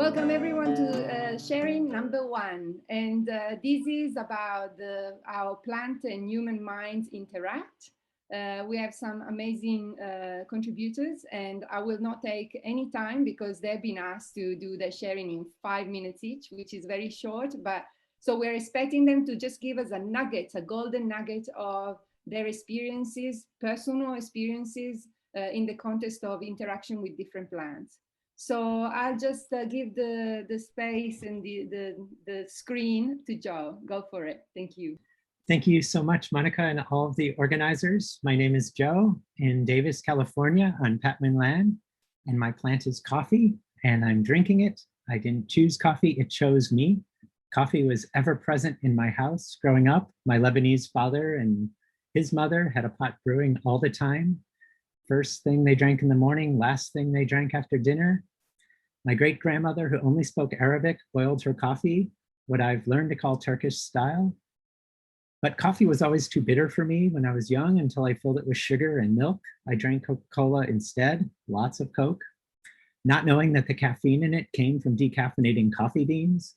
Welcome everyone to sharing number 1. And this is about our plant and human minds interact. We have some amazing contributors, and I will not take any time because they've been asked to do the sharing in 5 minutes each, which is very short. But so we're expecting them to just give us a nugget, a golden nugget of their experiences, personal experiences in the context of interaction with different plants. So I'll just give the space and the screen to Joe. Go for it. Thank you. Thank you so much, Monica, and all of the organizers. My name is Joe in Davis, California on Patman land, and my plant is coffee, and I'm drinking it. I didn't choose coffee, it chose me. Coffee was ever present in my house growing up. My Lebanese father and his mother had a pot brewing all the time. First thing they drank in the morning, last thing they drank after dinner. My great-grandmother, who only spoke Arabic, boiled her coffee, what I've learned to call Turkish style. But coffee was always too bitter for me when I was young until I filled it with sugar and milk. I drank Coca-Cola instead, lots of Coke, not knowing that the caffeine in it came from decaffeinating coffee beans.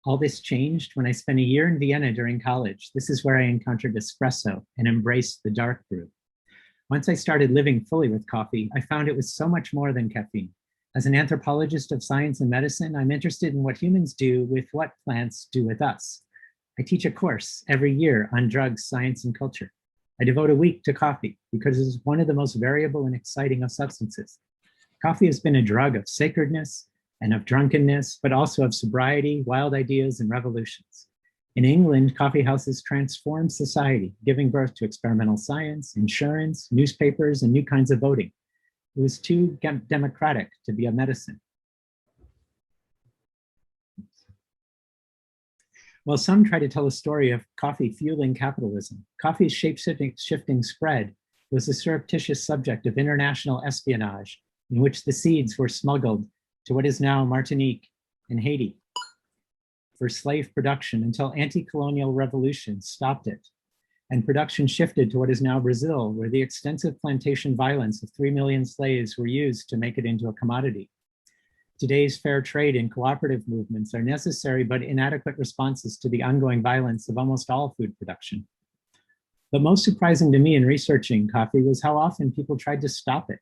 All this changed when I spent a year in Vienna during college. This is where I encountered espresso and embraced the dark brew. Once I started living fully with coffee, I found it was so much more than caffeine. As an anthropologist of science and medicine, I'm interested in what humans do with what plants do with us. I teach a course every year on drugs, science, and culture. I devote a week to coffee because it is one of the most variable and exciting of substances. Coffee has been a drug of sacredness and of drunkenness, but also of sobriety, wild ideas, and revolutions. In England, coffee houses transformed society, giving birth to experimental science, insurance, newspapers, and new kinds of voting. It was too democratic to be a medicine. While some try to tell a story of coffee fueling capitalism, coffee's shape-shifting spread was a surreptitious subject of international espionage in which the seeds were smuggled to what is now Martinique and Haiti for slave production until anti-colonial revolutions stopped it. And production shifted to what is now Brazil, where the extensive plantation violence of 3 million slaves were used to make it into a commodity. Today's fair trade and cooperative movements are necessary but inadequate responses to the ongoing violence of almost all food production. But most surprising to me in researching coffee was how often people tried to stop it.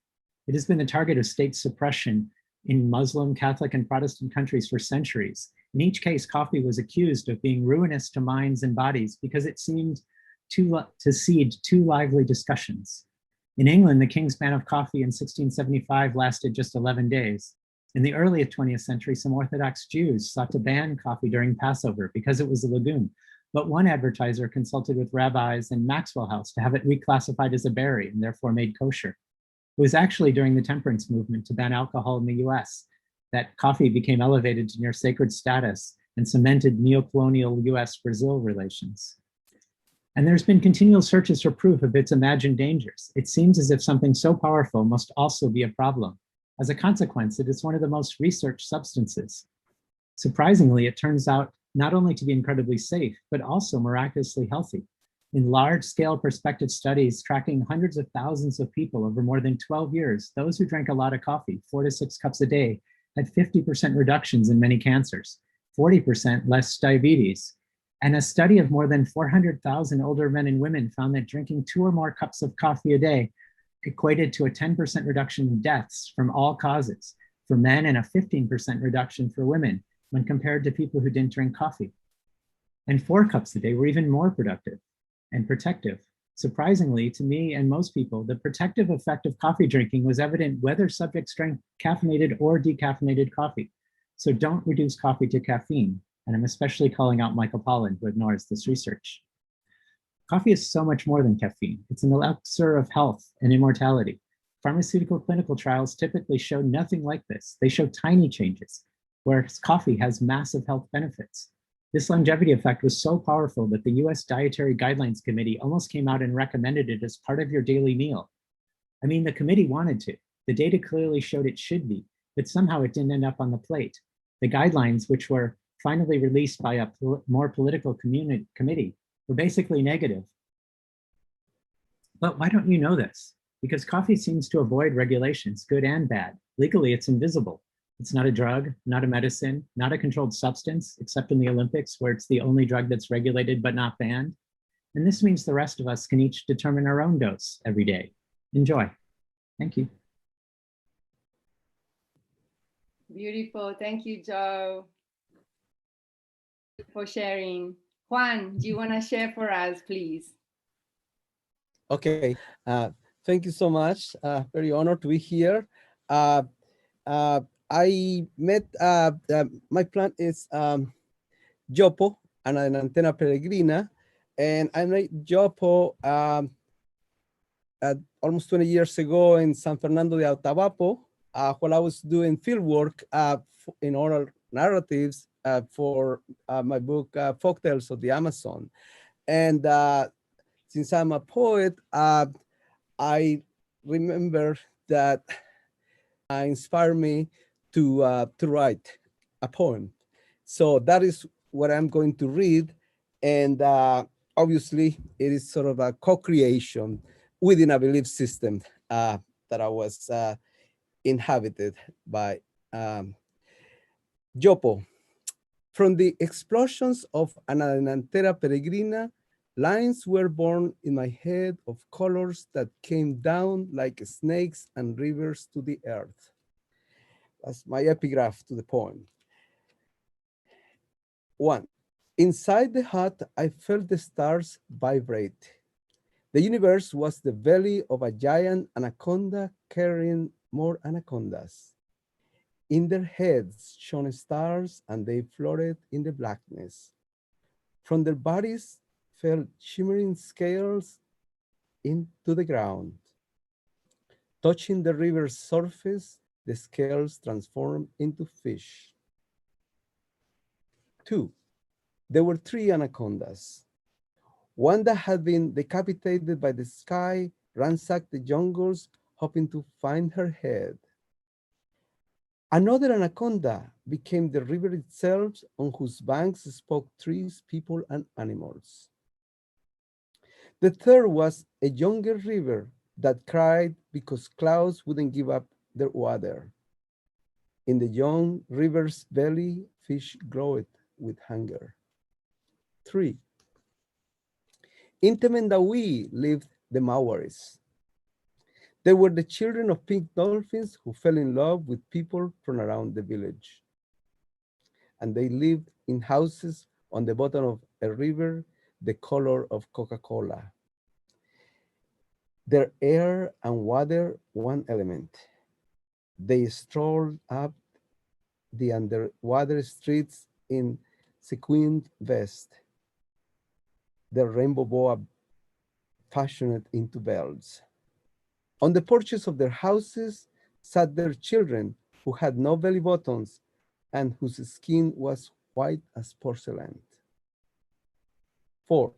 It has been the target of state suppression in Muslim, Catholic, and Protestant countries for centuries. In each case, coffee was accused of being ruinous to minds and bodies because it seemed to seed too lively discussions. In England, the King's ban of coffee in 1675 lasted just 11 days. In the early 20th century, some Orthodox Jews sought to ban coffee during Passover because it was a legume. But one advertiser consulted with rabbis in Maxwell House to have it reclassified as a berry and therefore made kosher. It was actually during the temperance movement to ban alcohol in the US that coffee became elevated to near sacred status and cemented neocolonial US-Brazil relations. And there's been continual searches for proof of its imagined dangers. It seems as if something so powerful must also be a problem. As a consequence, it is one of the most researched substances. Surprisingly, it turns out not only to be incredibly safe, but also miraculously healthy. In large-scale prospective studies tracking hundreds of thousands of people over more than 12 years, those who drank a lot of coffee, 4 to 6 cups a day, had 50% reductions in many cancers, 40% less diabetes. And a study of more than 400,000 older men and women found that drinking 2 or more cups of coffee a day equated to a 10% reduction in deaths from all causes for men and a 15% reduction for women when compared to people who didn't drink coffee. And 4 cups a day were even more productive and protective. Surprisingly, to me and most people, the protective effect of coffee drinking was evident whether subjects drank caffeinated or decaffeinated coffee. So don't reduce coffee to caffeine. And I'm especially calling out Michael Pollan, who ignores this research. Coffee is so much more than caffeine. It's an elixir of health and immortality. Pharmaceutical clinical trials typically show nothing like this. They show tiny changes, whereas coffee has massive health benefits. This longevity effect was so powerful that the US Dietary Guidelines Committee almost came out and recommended it as part of your daily meal. I mean, the committee wanted to. The data clearly showed it should be, but somehow it didn't end up on the plate. The guidelines, which were finally released by a more political committee, were basically negative. But why don't you know this? Because coffee seems to avoid regulations, good and bad. Legally, it's invisible. It's not a drug, not a medicine, not a controlled substance, except in the Olympics, where it's the only drug that's regulated but not banned. And this means the rest of us can each determine our own dose every day. Enjoy. Thank you. Beautiful. Thank you, Joe, for sharing. Juan, do you want to share for us, please? Okay. Thank you so much. Very honored to be here. I met, my plant is Yopo, an Antenna peregrina, and I met Yopo almost 20 years ago in San Fernando de Atabapo, while I was doing field work in oral narratives for my book, Folktales of the Amazon. And since I'm a poet, I remember that inspired me to write a poem. So that is what I'm going to read. And obviously, it is sort of a co-creation within a belief system that I was inhabited by. Yopo. From the explosions of an Anantera peregrina, lines were born in my head of colors that came down like snakes and rivers to the earth. That's my epigraph to the poem. 1. Inside the hut, I felt the stars vibrate. The universe was the belly of a giant anaconda carrying more anacondas. In their heads shone stars, and they floated in the blackness. From their bodies fell shimmering scales into the ground. Touching the river's surface, the scales transformed into fish. 2. There were 3 anacondas. One that had been decapitated by the sky ransacked the jungles, hoping to find her head. Another anaconda became the river itself, on whose banks spoke trees, people, and animals. The third was a younger river that cried because clouds wouldn't give up their water. In the young river's belly, fish glowed with hunger. 3. In Temendawi lived the Maoris. They were the children of pink dolphins who fell in love with people from around the village. And they lived in houses on the bottom of a river, the color of Coca-Cola. Their air and water, one element. They strolled up the underwater streets in sequined vest, their rainbow boa fashioned into bells. On the porches of their houses sat their children who had no belly buttons and whose skin was white as porcelain. 4.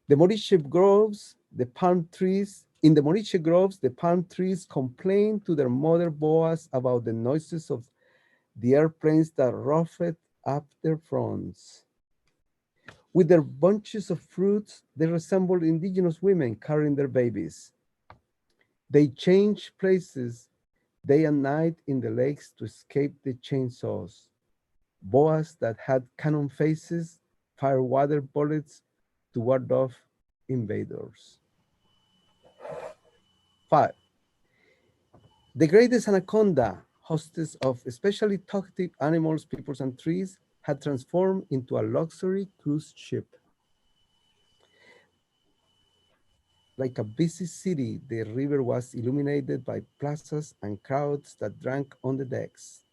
The Mauricio groves, the palm trees, in the Mauricio groves, the palm trees complained to their mother boas about the noises of the airplanes that roughed up their fronts. With their bunches of fruits, they resembled indigenous women carrying their babies. They changed places day and night in the lakes to escape the chainsaws. Boas that had cannon faces fired water bullets to ward off invaders. 5. The greatest anaconda, hostess of especially talkative animals, people, and trees, had transformed into a luxury cruise ship. Like a busy city, the river was illuminated by plazas and crowds that drank on the decks.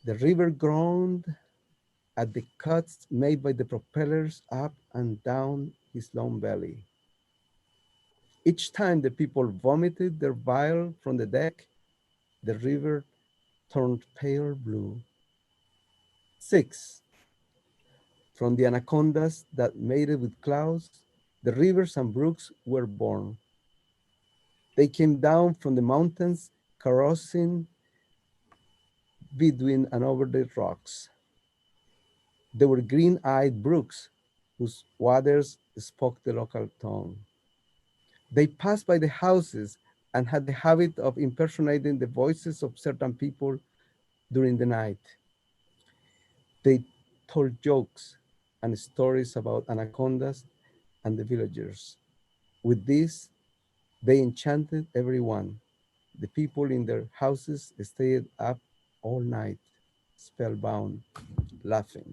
The river groaned at the cuts made by the propellers up and down his long belly. Each time the people vomited their bile from the deck, the river turned pale blue. 6. From the anacondas that mated with clouds, the rivers and brooks were born. They came down from the mountains, carousing between and over the rocks. There were green-eyed brooks whose waters spoke the local tongue. They passed by the houses and had the habit of impersonating the voices of certain people during the night. They told jokes and stories about anacondas and the villagers. With this, they enchanted everyone. The people in their houses stayed up all night, spellbound, laughing.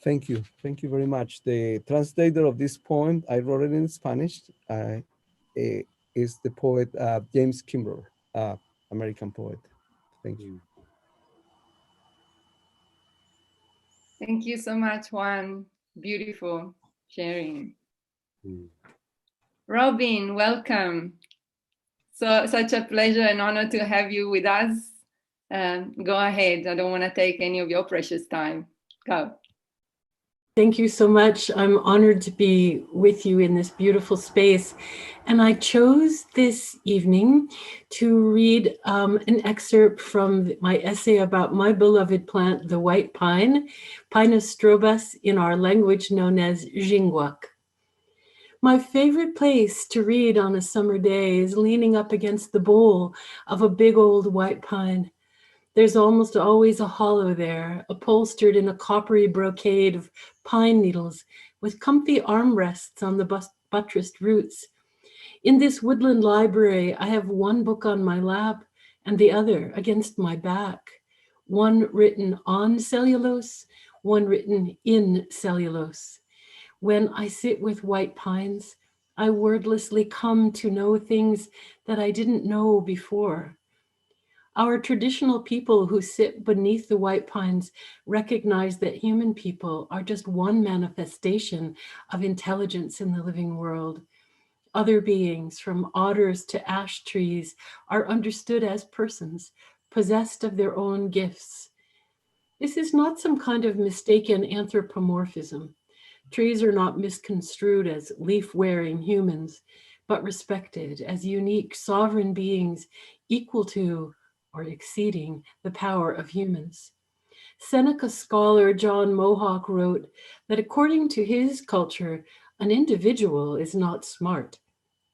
Thank you. Thank you very much. The translator of this poem, I wrote it in Spanish, is the poet James Kimmerer, American poet. Thank you. Thank you so much, Juan. Beautiful sharing. Robin, welcome. So such a pleasure and honor to have you with us. Go ahead. I don't want to take any of your precious time. Go. Thank you so much. I'm honored to be with you in this beautiful space. And I chose this evening to read an excerpt from my essay about my beloved plant, the white pine, Pinus strobus, in our language known as Jingwak. My favorite place to read on a summer day is leaning up against the bole of a big old white pine. There's almost always a hollow there, upholstered in a coppery brocade of pine needles with comfy armrests on the buttressed roots. In this woodland library, I have one book on my lap and the other against my back, one written on cellulose, one written in cellulose. When I sit with white pines, I wordlessly come to know things that I didn't know before. Our traditional people who sit beneath the white pines recognize that human people are just one manifestation of intelligence in the living world. Other beings, from otters to ash trees, are understood as persons, possessed of their own gifts. This is not some kind of mistaken anthropomorphism. Trees are not misconstrued as leaf-wearing humans, but respected as unique, sovereign beings equal to or exceeding the power of humans. Seneca scholar John Mohawk wrote that according to his culture, an individual is not smart,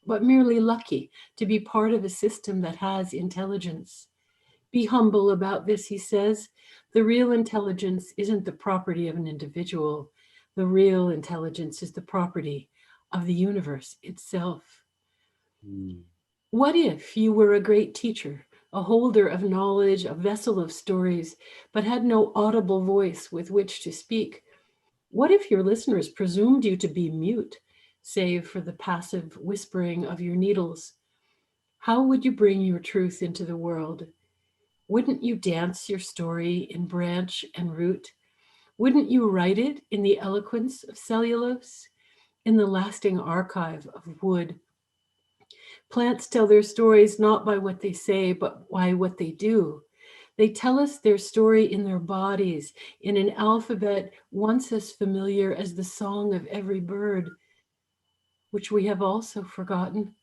but merely lucky to be part of a system that has intelligence. Be humble about this, he says. The real intelligence isn't the property of an individual. The real intelligence is the property of the universe itself. What if you were a great teacher, a holder of knowledge, a vessel of stories, but had no audible voice with which to speak? What if your listeners presumed you to be mute, save for the passive whispering of your needles? How would you bring your truth into the world? Wouldn't you dance your story in branch and root? Wouldn't you write it in the eloquence of cellulose, in the lasting archive of wood? Plants tell their stories not by what they say, but by what they do. They tell us their story in their bodies, in an alphabet once as familiar as the song of every bird, which we have also forgotten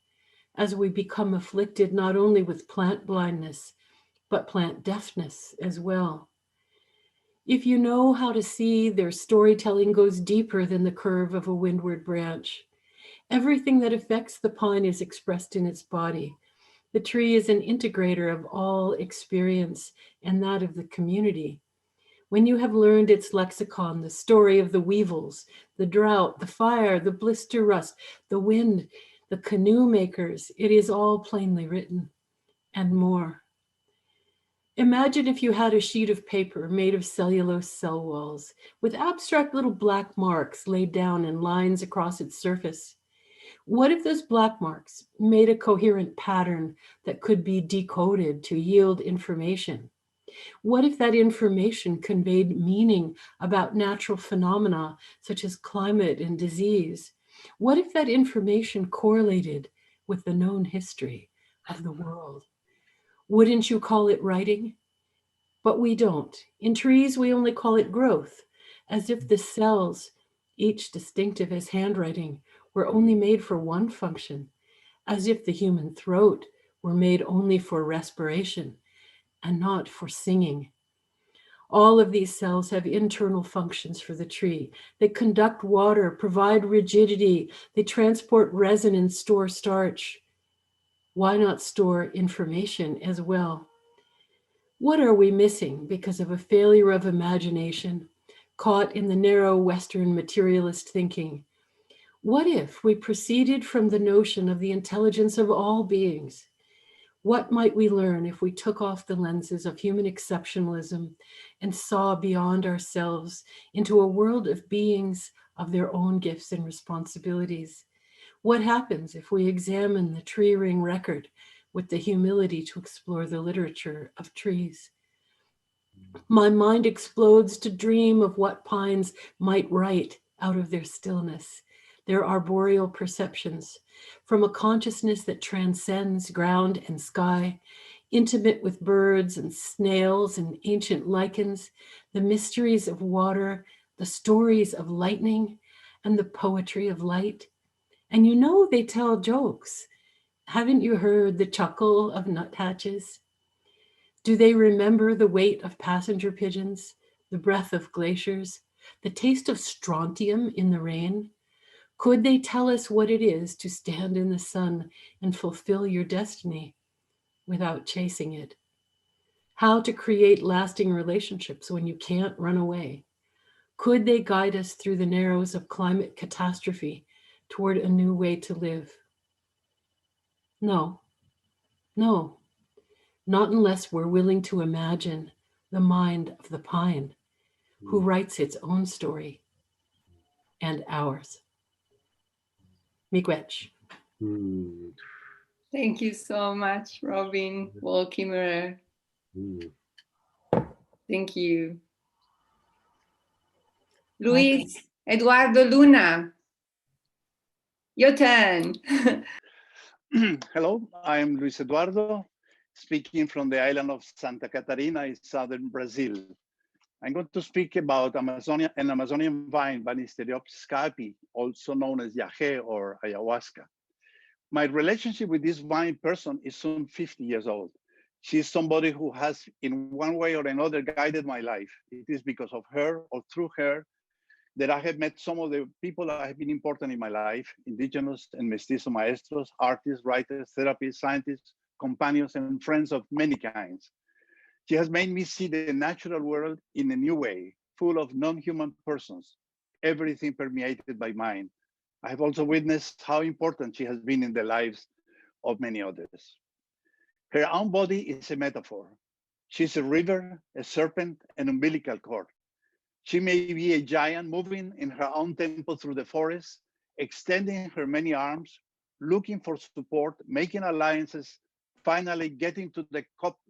as we become afflicted not only with plant blindness, but plant deafness as well. If you know how to see, their storytelling goes deeper than the curve of a windward branch. Everything that affects the pine is expressed in its body. The tree is an integrator of all experience and that of the community. When you have learned its lexicon, the story of the weevils, the drought, the fire, the blister rust, the wind, the canoe makers, it is all plainly written, and more. Imagine if you had a sheet of paper made of cellulose cell walls with abstract little black marks laid down in lines across its surface. What if those black marks made a coherent pattern that could be decoded to yield information? What if that information conveyed meaning about natural phenomena such as climate and disease? What if that information correlated with the known history of the world? Wouldn't you call it writing? But we don't. In trees, we only call it growth, as if the cells, each distinctive as handwriting, were only made for one function, as if the human throat were made only for respiration and not for singing. All of these cells have internal functions for the tree. They conduct water, provide rigidity, they transport resin and store starch. Why not store information as well? What are we missing because of a failure of imagination, caught in the narrow Western materialist thinking? What if we proceeded from the notion of the intelligence of all beings? What might we learn if we took off the lenses of human exceptionalism and saw beyond ourselves into a world of beings of their own gifts and responsibilities? What happens if we examine the tree ring record with the humility to explore the literature of trees? My mind explodes to dream of what pines might write out of their stillness, their arboreal perceptions, from a consciousness that transcends ground and sky, intimate with birds and snails and ancient lichens, the mysteries of water, the stories of lightning, and the poetry of light. And you know they tell jokes. Haven't you heard the chuckle of nuthatches? Do they remember the weight of passenger pigeons, the breath of glaciers, the taste of strontium in the rain? Could they tell us what it is to stand in the sun and fulfill your destiny without chasing it? How to create lasting relationships when you can't run away? Could they guide us through the narrows of climate catastrophe toward a new way to live? No, no, not unless we're willing to imagine the mind of the pine, who writes its own story and ours. Miigwech. Thank you so much, Robin, Kimmerer. Thank you. Luis, Eduardo Luna, your turn. Hello, I'm Luis Eduardo, speaking from the island of Santa Catarina in southern Brazil. I'm going to speak about an Amazonian vine, Banisteriopsis caapi, also known as yahe or ayahuasca. My relationship with this vine person is soon 50 years old. She's somebody who has, in one way or another, guided my life. It is because of her or through her that I have met some of the people that have been important in my life: indigenous and mestizo maestros, artists, writers, therapists, scientists, companions, and friends of many kinds. She has made me see the natural world in a new way, full of non-human persons, everything permeated by mind. I have also witnessed how important she has been in the lives of many others. Her own body is a metaphor. She's a river, a serpent, an umbilical cord. She may be a giant moving in her own tempo through the forest, extending her many arms, looking for support, making alliances, finally getting to the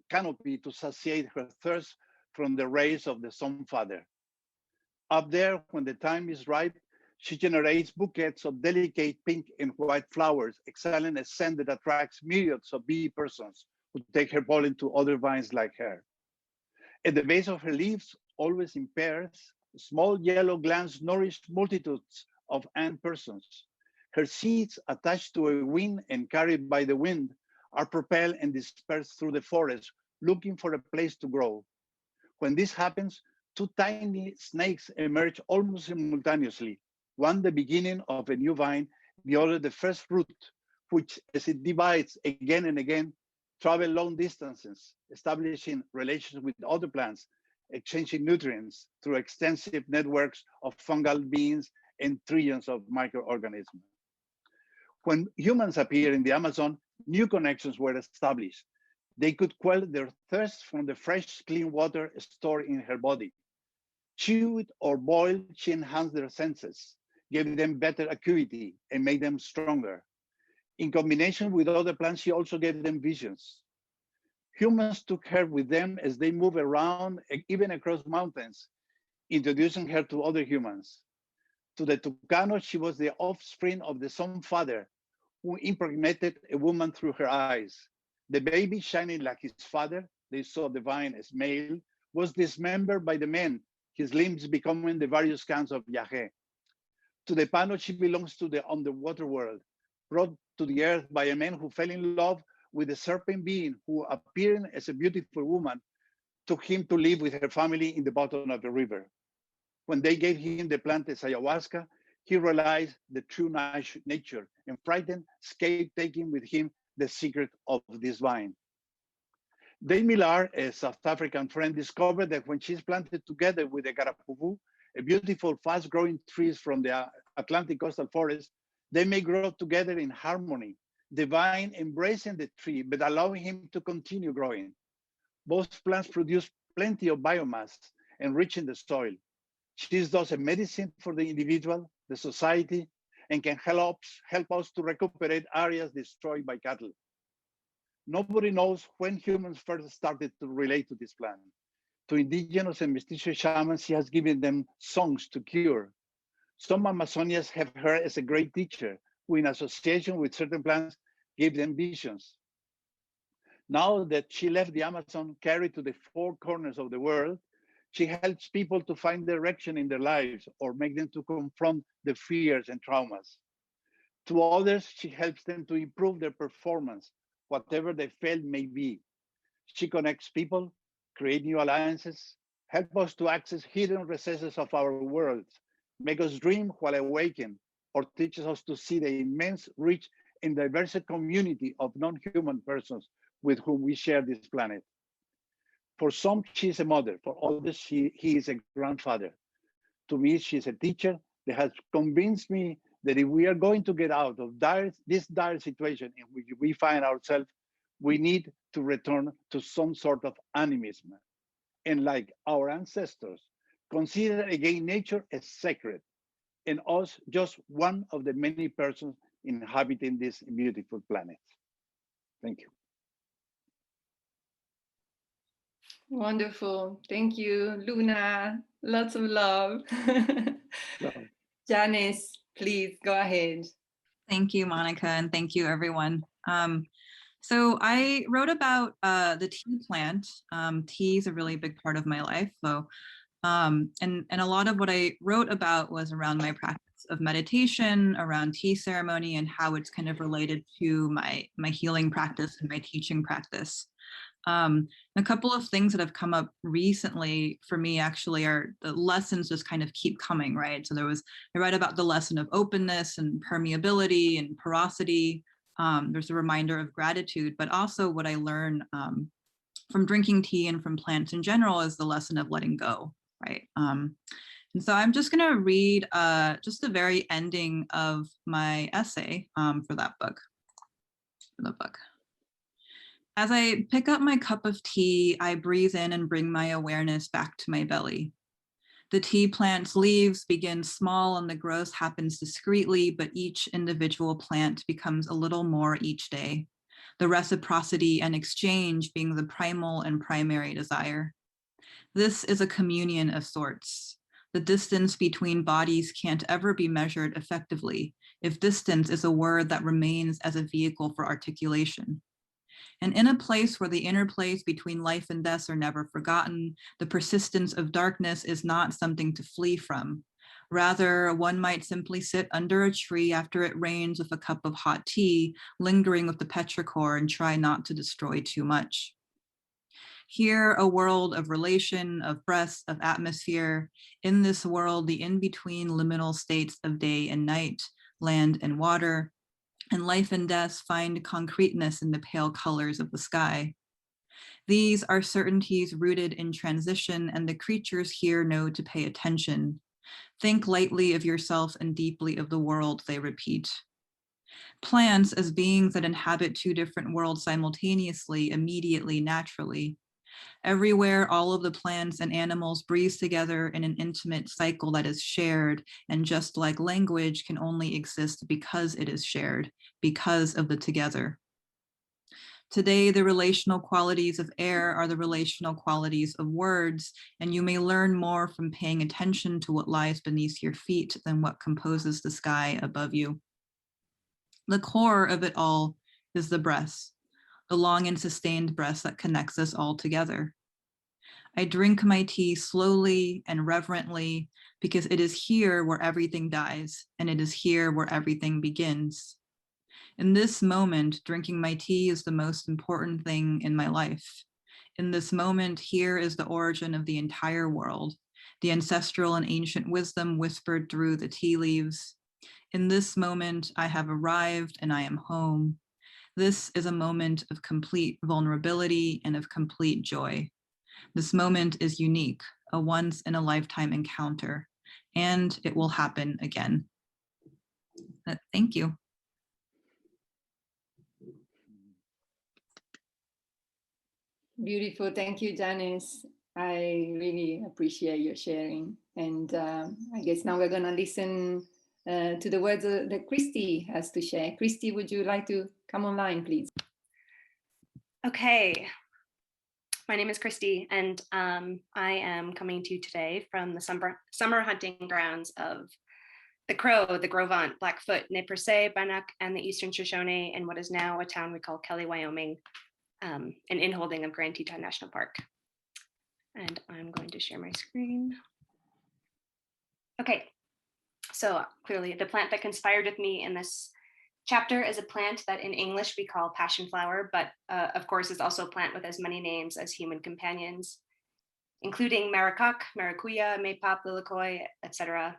canopy to satiate her thirst from the rays of the Sun Father. Up there, when the time is ripe, she generates bouquets of delicate pink and white flowers, exhaling a scent that attracts myriads of bee persons who take her pollen to other vines like her. At the base of her leaves, always in pairs, small yellow glands nourish multitudes of ant persons. Her seeds, attached to a wing and carried by the wind, are propelled and dispersed through the forest, looking for a place to grow. When this happens, two tiny snakes emerge almost simultaneously, one the beginning of a new vine, the other the first root, which, as it divides again and again, travel long distances, establishing relations with other plants, exchanging nutrients through extensive networks of fungal beings and trillions of microorganisms. When humans appeared in the Amazon, new connections were established. They could quell their thirst from the fresh, clean water stored in her body. Chewed or boiled, she enhanced their senses, gave them better acuity, and made them stronger. In combination with other plants, she also gave them visions. Humans took her with them as they move around, even across mountains, introducing her to other humans. To the Tucano, she was the offspring of the Sun Father, who impregnated a woman through her eyes. The baby, shining like his father, they saw the vine as male, was dismembered by the men, his limbs becoming the various kinds of yahe. To the Pano, she belongs to the underwater world, brought to the earth by a man who fell in love with a serpent being who, appearing as a beautiful woman, took him to live with her family in the bottom of the river. When they gave him the plant as ayahuasca, he realized the true nature and frightened, escaped taking with him the secret of this vine. Dave Millar, a South African friend, discovered that when she's planted together with the Garapuvu, a beautiful fast-growing trees from the Atlantic coastal forest, they may grow together in harmony, the vine embracing the tree, but allowing him to continue growing. Both plants produce plenty of biomass, enriching the soil. She is thus a medicine for the individual, the society, and can help us to recuperate areas destroyed by cattle. Nobody knows when humans first started to relate to this plant. To indigenous and mestizo shamans, she has given them songs to cure. Some Amazonians have her as a great teacher, who in association with certain plants gave them visions. Now that she left the Amazon, carried to the four corners of the world, she helps people to find direction in their lives or make them to confront the fears and traumas. To others, she helps them to improve their performance, whatever their failed may be. She connects people, create new alliances, help us to access hidden recesses of our worlds, make us dream while awaken, or teaches us to see the immense, rich, and diverse community of non-human persons with whom we share this planet. For some, she is a mother. For others, he is a grandfather. To me, she is a teacher that has convinced me that if we are going to get out of this dire situation in which we find ourselves, we need to return to some sort of animism. And like our ancestors, consider again nature as sacred, and us just one of the many persons inhabiting this beautiful planet. Thank you. Wonderful. Thank you, Luna. Lots of love. Janice, please go ahead. Thank you, Monica, and thank you, everyone. So I wrote about the tea plant. Tea is a really big part of my life. So, and a lot of what I wrote about was around my practice of meditation, around tea ceremony, and how it's kind of related to my healing practice and my teaching practice. A couple of things that have come up recently for me actually are the lessons just kind of keep coming, right? So I write about the lesson of openness and permeability and porosity. There's a reminder of gratitude, but also what I learn from drinking tea and from plants in general is the lesson of letting go, right? And so I'm just gonna read just the very ending of my essay for that book, As I pick up my cup of tea, I breathe in and bring my awareness back to my belly. The tea plant's leaves begin small and the growth happens discreetly, but each individual plant becomes a little more each day. The reciprocity and exchange being the primal and primary desire. This is a communion of sorts. The distance between bodies can't ever be measured effectively if distance is a word that remains as a vehicle for articulation. And in a place where the interplays between life and death are never forgotten, the persistence of darkness is not something to flee from. Rather, one might simply sit under a tree after it rains with a cup of hot tea, lingering with the petrichor and try not to destroy too much. Here, a world of relation, of breath, of atmosphere. In this world, the in-between liminal states of day and night, land and water, and life and death find concreteness in the pale colors of the sky. These are certainties rooted in transition, and the creatures here know to pay attention. Think lightly of yourself and deeply of the world, they repeat. Plants as beings that inhabit two different worlds simultaneously, immediately, naturally. Everywhere, all of the plants and animals breathe together in an intimate cycle that is shared, and just like language can only exist because it is shared, because of the together. Today, the relational qualities of air are the relational qualities of words, and you may learn more from paying attention to what lies beneath your feet than what composes the sky above you. The core of it all is the breath, the long and sustained breath that connects us all together. I drink my tea slowly and reverently because it is here where everything dies, and it is here where everything begins. In this moment, drinking my tea is the most important thing in my life. In this moment, here is the origin of the entire world, the ancestral and ancient wisdom whispered through the tea leaves. In this moment, I have arrived and I am home. This is a moment of complete vulnerability and of complete joy. This moment is unique, a once in a lifetime encounter, and it will happen again. Thank you. Beautiful. Thank you, Janice. I really appreciate your sharing. And I guess now we're going to listen to the words that Kristi has to share. Kristi, would you like to come online, please? Okay. My name is Kristi, and I am coming to you today from the summer hunting grounds of the Crow, the Gros Ventre, Blackfoot, Nez Perce, Bannock, and the Eastern Shoshone in what is now a town we call Kelly, Wyoming, an inholding of Grand Teton National Park. And I'm going to share my screen. Okay, so clearly the plant that conspired with me in this chapter is a plant that in English we call passion flower, but of course is also a plant with as many names as human companions, including maricoque, maracuya, maypop, lilikoi, etc.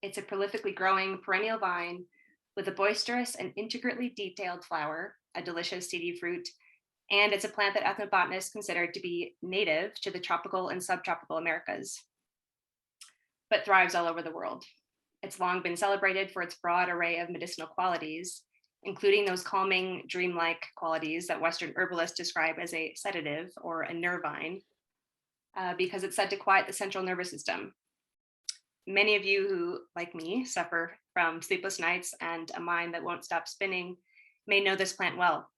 It's a prolifically growing perennial vine with a boisterous and intricately detailed flower, a delicious seedy fruit, and it's a plant that ethnobotanists consider to be native to the tropical and subtropical Americas, but thrives all over the world. It's long been celebrated for its broad array of medicinal qualities, including those calming, dreamlike qualities that Western herbalists describe as a sedative or a nervine, because it's said to quiet the central nervous system. Many of you who, like me, suffer from sleepless nights and a mind that won't stop spinning may know this plant well.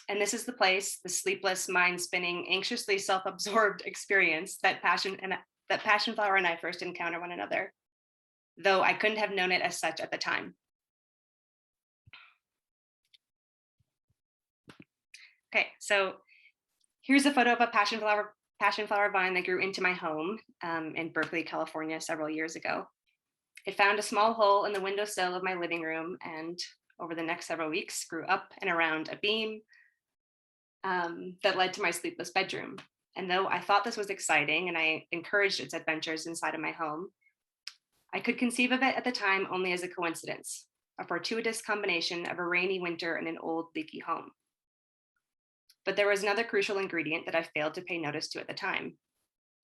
And this is the place, the sleepless, mind-spinning, anxiously self-absorbed experience that passion flower and I first encounter one another, though I couldn't have known it as such at the time. Okay, so here's a photo of a passion flower vine that grew into my home in Berkeley, California, several years ago. It found a small hole in the windowsill of my living room, and over the next several weeks grew up and around a beam that led to my sleepless bedroom. And though I thought this was exciting and I encouraged its adventures inside of my home, I could conceive of it at the time only as a coincidence, a fortuitous combination of a rainy winter and an old leaky home. But there was another crucial ingredient that I failed to pay notice to at the time,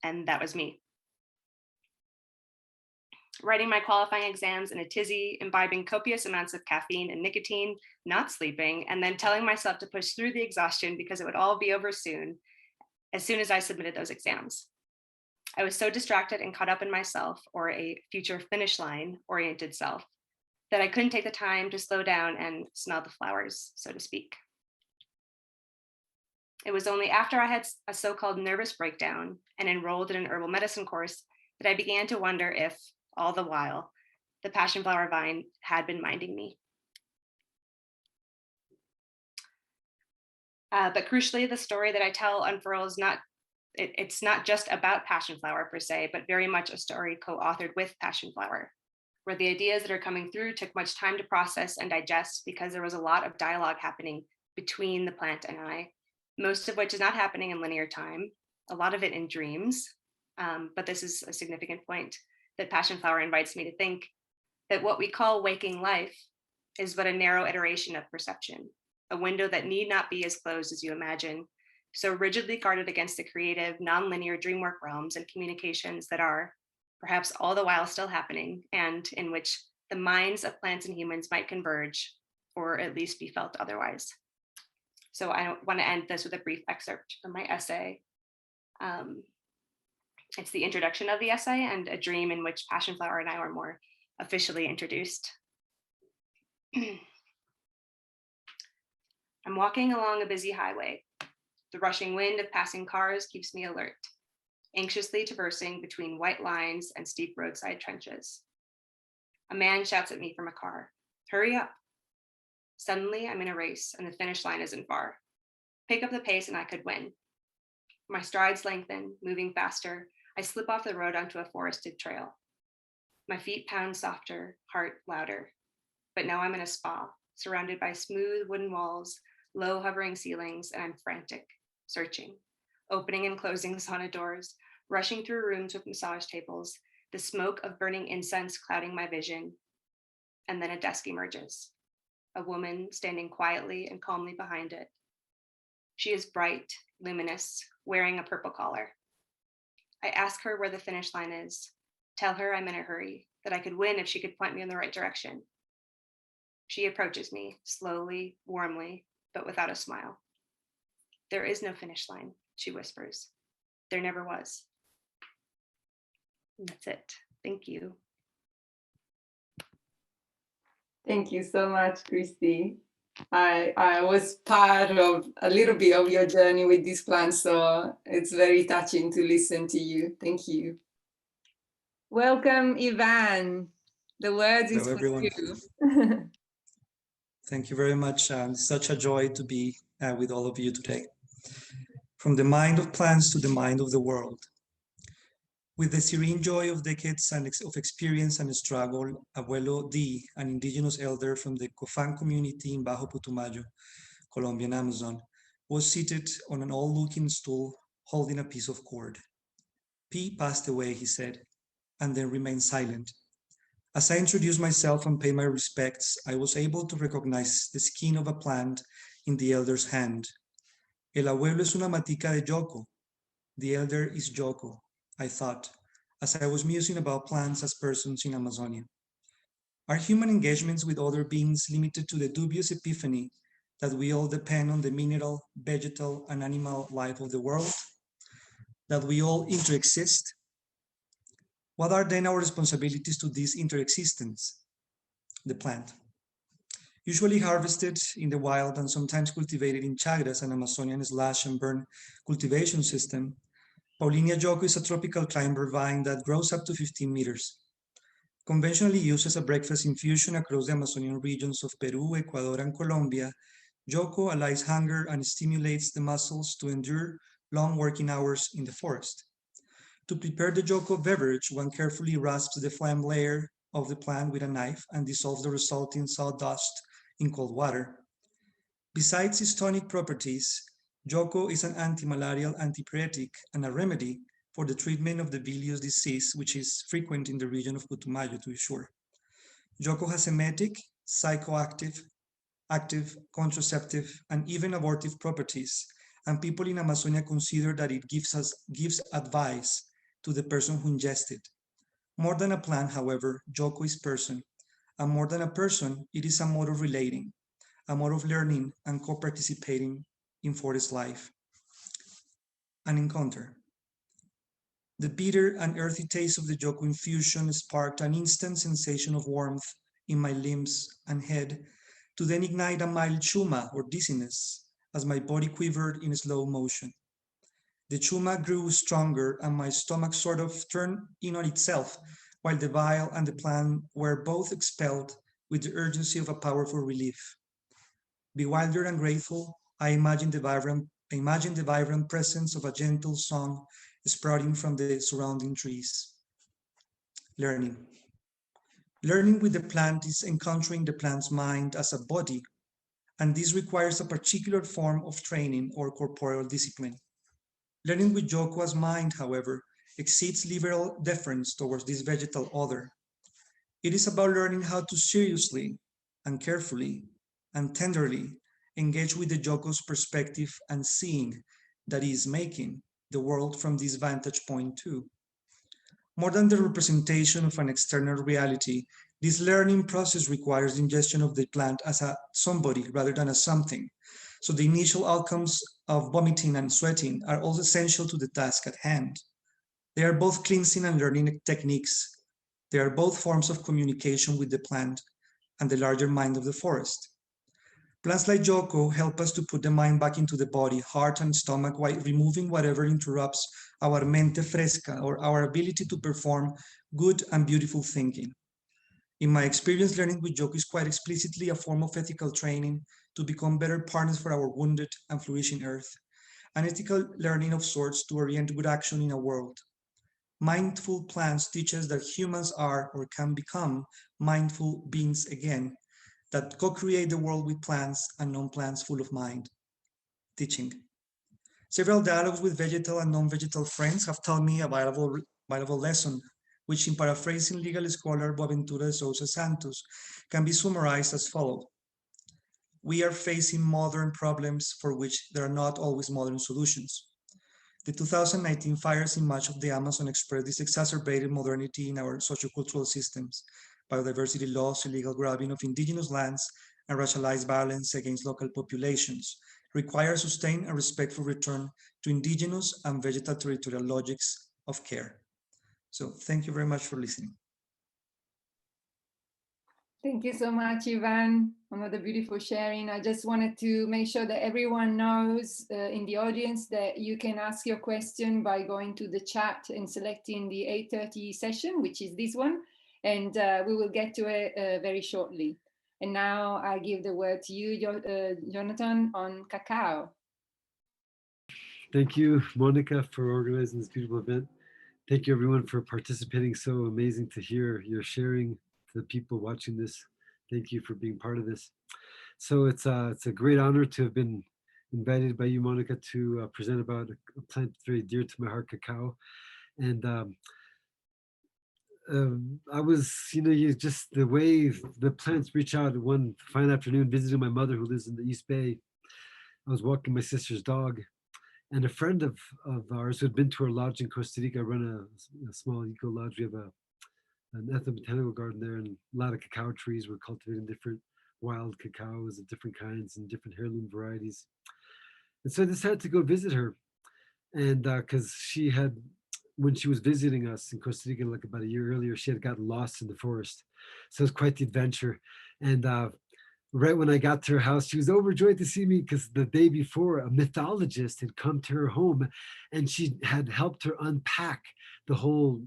and that was me. Writing my qualifying exams in a tizzy, imbibing copious amounts of caffeine and nicotine, not sleeping, and then telling myself to push through the exhaustion because it would all be over soon, as soon as I submitted those exams. I was so distracted and caught up in myself, or a future finish line oriented self, that I couldn't take the time to slow down and smell the flowers, so to speak. It was only after I had a so-called nervous breakdown and enrolled in an herbal medicine course that I began to wonder if, all the while, the passion flower vine had been minding me. But crucially, the story that I tell unfurls it's not just about passion flower per se, but very much a story co-authored with passion flower, where the ideas that are coming through took much time to process and digest because there was a lot of dialogue happening between the plant and I, most of which is not happening in linear time, a lot of it in dreams. But this is a significant point that passion flower invites me to think that what we call waking life is but a narrow iteration of perception, a window that need not be as closed as you imagine, so rigidly guarded against the creative, non-linear dream work realms and communications that are, perhaps all the while still happening, and in which the minds of plants and humans might converge, or at least be felt otherwise. So I want to end this with a brief excerpt from my essay. It's the introduction of the essay and a dream in which passion flower and I were more officially introduced. I'm walking along a busy highway. The rushing wind of passing cars keeps me alert, anxiously traversing between white lines and steep roadside trenches. A man shouts at me from a car, "Hurry up." Suddenly, I'm in a race and the finish line isn't far. Pick up the pace and I could win. My strides lengthen, moving faster. I slip off the road onto a forested trail. My feet pound softer, heart louder. But now I'm in a spa, surrounded by smooth wooden walls, low hovering ceilings, and I'm frantic, searching, opening and closing sauna doors, rushing through rooms with massage tables, the smoke of burning incense clouding my vision. And then a desk emerges. a woman standing quietly and calmly behind it. She is bright, luminous, wearing a purple collar. I ask her where the finish line is, tell her I'm in a hurry, that I could win if she could point me in the right direction. She approaches me, slowly, warmly, but without a smile. There is no finish line, she whispers. There never was. And that's it. Thank you. Thank you so much, Kristi. I was part of a little bit of your journey with this plant, so it's very touching to listen to you. Thank you. Welcome, Ivan. The words is Hello, for everyone. you. Thank you very much. Such a joy to be with all of you today. From the mind of plants to the mind of the world. With the serene joy of decades of experience and struggle, Abuelo D, an indigenous elder from the Cofán community in Bajo Putumayo, Colombian Amazon, was seated on an old-looking stool holding a piece of cord. P passed away, he said, and then remained silent. As I introduced myself and paid my respects, I was able to recognize the skin of a plant in the elder's hand. El abuelo es una matica de Yoko. The elder is Yoko, I thought, as I was musing about plants as persons in Amazonia. Are human engagements with other beings limited to the dubious epiphany that we all depend on the mineral, vegetal, and animal life of the world? That we all interexist? What are then our responsibilities to this interexistence? The plant. Usually harvested in the wild and sometimes cultivated in chagras, an Amazonian slash and burn cultivation system, Paulinia Yoko is a tropical climber vine that grows up to 15 meters. Conventionally used as a breakfast infusion across the Amazonian regions of Peru, Ecuador, and Colombia, Yoko allies hunger and stimulates the muscles to endure long working hours in the forest. To prepare the Yoko beverage, one carefully rasps the phlegm layer of the plant with a knife and dissolves the resulting sawdust in cold water. Besides its tonic properties, Yoko is an anti-malarial antipyretic and a remedy for the treatment of the bilious disease, which is frequent in the region of Putumayo, to be sure. Yoko has emetic, psychoactive, active, contraceptive, and even abortive properties, and people in Amazonia consider that it gives advice to the person who ingests it. More than a plant, however, Yoko is person, and more than a person, it is a mode of relating, a mode of learning and co-participating in forest life. An encounter. The bitter and earthy taste of the Yoko infusion sparked an instant sensation of warmth in my limbs and head, to then ignite a mild chuma or dizziness as my body quivered in slow motion. The chuma grew stronger and my stomach sort of turned in on itself, while the bile and the plant were both expelled with the urgency of a powerful relief. Bewildered and grateful, I imagined the vibrant presence of a gentle song sprouting from the surrounding trees. Learning. Learning with the plant is encountering the plant's mind as a body, and this requires a particular form of training or corporeal discipline. Learning with Yoko as mind, however, exceeds liberal deference towards this vegetal other. It is about learning how to seriously and carefully and tenderly engage with the Yoko's perspective and seeing that he is making the world from this vantage point too. More than the representation of an external reality, this learning process requires the ingestion of the plant as a somebody rather than as something. So the initial outcomes of vomiting and sweating are also essential to the task at hand. They are both cleansing and learning techniques. They are both forms of communication with the plant and the larger mind of the forest. Plants like Yoko help us to put the mind back into the body, heart, and stomach while removing whatever interrupts our mente fresca, or our ability to perform good and beautiful thinking. In my experience, learning with Yoko is quite explicitly a form of ethical training to become better partners for our wounded and flourishing earth, an ethical learning of sorts to orient good action in a world. Mindful plants teach us that humans are or can become mindful beings again, that co-create the world with plants and non-plants full of mind. Teaching. Several dialogues with vegetal and non-vegetal friends have taught me a valuable lesson, which, in paraphrasing legal scholar Boaventura de Sousa Santos, can be summarized as follows. we are facing modern problems for which there are not always modern solutions. The 2019 fires in much of the Amazon express this exacerbated modernity in our sociocultural systems, biodiversity loss, illegal grabbing of indigenous lands, and racialized violence against local populations require sustained and respectful return to indigenous and vegetal territorial logics of care. So thank you very much for listening. Thank you so much, Ivan. Another beautiful sharing. I just wanted to make sure that everyone knows in the audience that you can ask your question by going to the chat and selecting the 8:30 session, which is this one, and we will get to it very shortly. And now I give the word to you, Jonathon, on cacao. Thank you, Monica, for organizing this beautiful event. Thank you, everyone, for participating. So amazing to hear your sharing to the people watching this. Thank you for being part of this. So it's a great honor to have been invited by you, Monica, to present about a plant very dear to my heart, cacao. And I was, just the way the plants reach out one fine afternoon, visiting my mother who lives in the East Bay. I was walking my sister's dog, and a friend of ours who had been to our lodge in Costa Rica, I run a small eco lodge. We have an ethnobotanical garden there, and a lot of cacao trees. We're cultivating different wild cacaos of different kinds and different heirloom varieties. And so I decided to go visit her, and because she had, when she was visiting us in Costa Rica, like about a year earlier, she had gotten lost in the forest. So it was quite the adventure. And right when I got to her house, she was overjoyed to see me because the day before, a mythologist had come to her home and she had helped her unpack the whole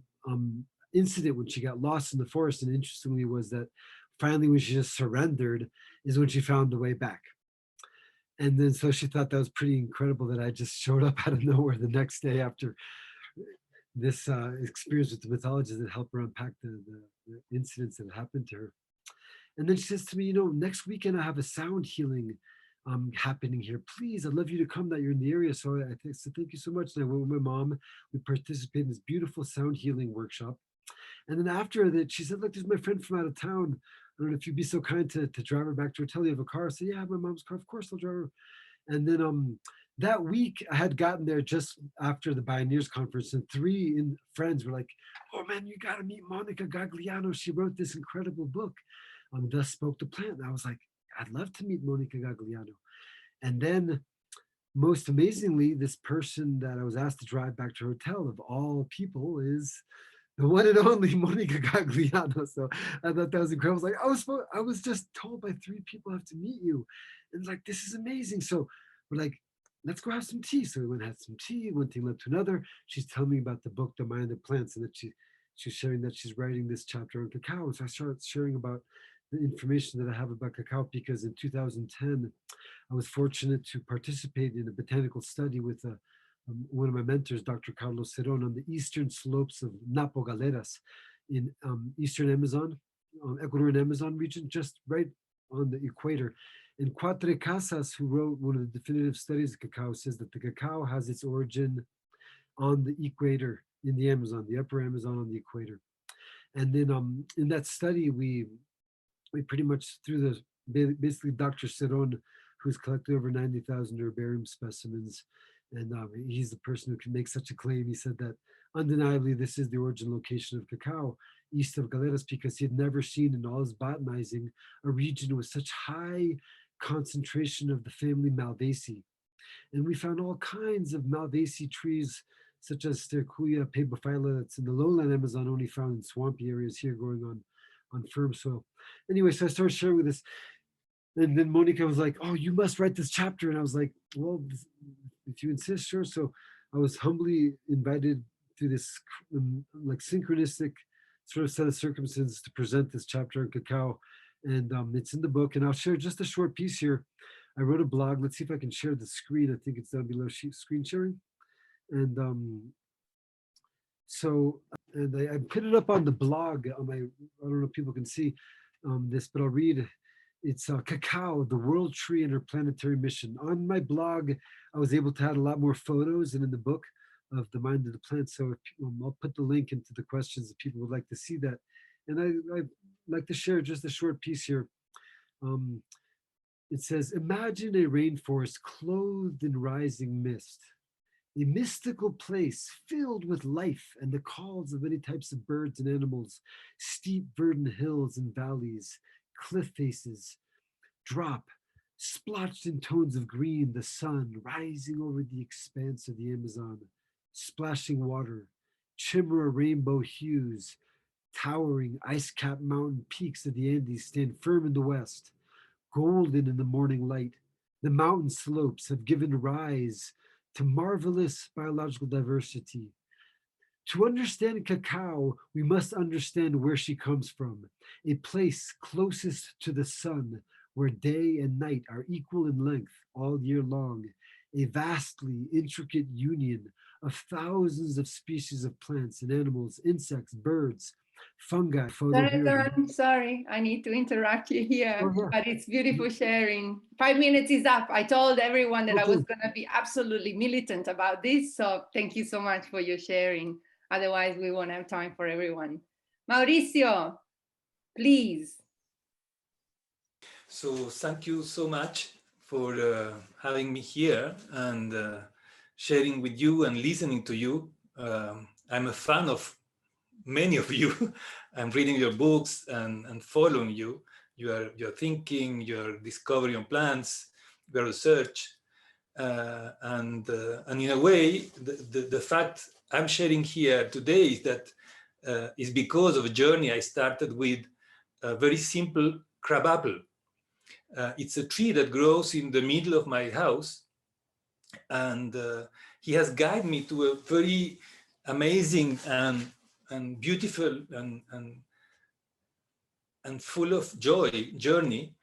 incident when she got lost in the forest. And interestingly was that finally when she just surrendered is when she found the way back. And then so she thought that was pretty incredible that I just showed up out of nowhere the next day after this experience with the mythologist that helped her unpack the incidents that happened to her. And then she says to me, next weekend I have a sound healing happening here. Please, I'd love you to come, that you're in the area. So I said, thank you so much. And I went with my mom. We participated in this beautiful sound healing workshop. And then after that, she said, look, there's my friend from out of town. I don't know if you'd be so kind to drive her back to her hotel. You have a car? I said, yeah, I have my mom's car. Of course, I'll drive her. And then that week I had gotten there just after the Pioneers Conference, and three friends were like, oh man, you got to meet Monica Gagliano. She wrote this incredible book, Thus Spoke the Plant. And I was like, I'd love to meet Monica Gagliano. And then most amazingly, this person that I was asked to drive back to her hotel, of all people, is the one and only Monica Gagliano. So I thought that was incredible. I was like, I was just told by three people I have to meet you. And like, this is amazing. So we're like, let's go have some tea. So we went and had some tea. One thing led to another. She's telling me about the book, The Mind of Plants, and that she's sharing that she's writing this chapter on cacao. So I started sharing about the information that I have about cacao, because in 2010, I was fortunate to participate in a botanical study with one of my mentors, Dr. Carlos Cerón, on the eastern slopes of Napo Galeras in eastern Amazon, Ecuadorian Amazon region, just right on the equator. And Cuatro Casas, who wrote one of the definitive studies of cacao, says that the cacao has its origin on the equator in the Amazon, the upper Amazon on the equator. And then in that study, we pretty much, through basically Dr. Cerón, who's collected over 90,000 herbarium specimens, and he's the person who can make such a claim. He said that undeniably this is the origin location of cacao east of Galeras, because he had never seen in all his botanizing a region with such high concentration of the family Malvaceae. And we found all kinds of Malvaceae trees, such as Sterculia pabophylla, that's in the lowland Amazon, only found in swampy areas, here growing on firm soil. Anyway, so I started sharing with this. And then Monica was like, oh, you must write this chapter. And I was like, well, if you insist, sure. So I was humbly invited through this like synchronistic sort of set of circumstances to present this chapter on cacao. And it's in the book, and I'll share just a short piece here. I wrote a blog. Let's see if I can share the screen. I think it's down below screen sharing. And I put it up on the blog on my, I don't know if people can see this, but I'll read. It's Cacao, the World Tree and Her Planetary Mission. On my blog, I was able to add a lot more photos, and in the book of The Mind of the Plant. So I'll put the link into the questions if people would like to see that. And I'd like to share just a short piece here. It says, imagine a rainforest clothed in rising mist, a mystical place filled with life and the calls of many types of birds and animals, steep verdant hills and valleys, cliff faces, drop, splotched in tones of green, the sun rising over the expanse of the Amazon, splashing water, chimera rainbow hues, towering ice-capped mountain peaks of the Andes stand firm in the west, golden in the morning light. The mountain slopes have given rise to marvelous biological diversity. To understand cacao, we must understand where she comes from, a place closest to the sun, where day and night are equal in length all year long, a vastly intricate union of thousands of species of plants and animals, insects, birds, fungi. Sorry, I need to interrupt you here, Oh, yeah. but it's beautiful sharing. 5 minutes is up. I told everyone that I was Okay. going to be absolutely militant about this, so thank you so much for your sharing. Otherwise, we won't have time for everyone. Mauricio, please. So thank you so much for having me here and sharing with you and listening to you. I'm a fan of many of you. I'm reading your books and following you. Your thinking, your discovery on plants, your research. And in a way, the fact I'm sharing here today is that is because of a journey I started with a very simple crabapple. It's a tree that grows in the middle of my house, and he has guided me to a very amazing and beautiful and full of joy journey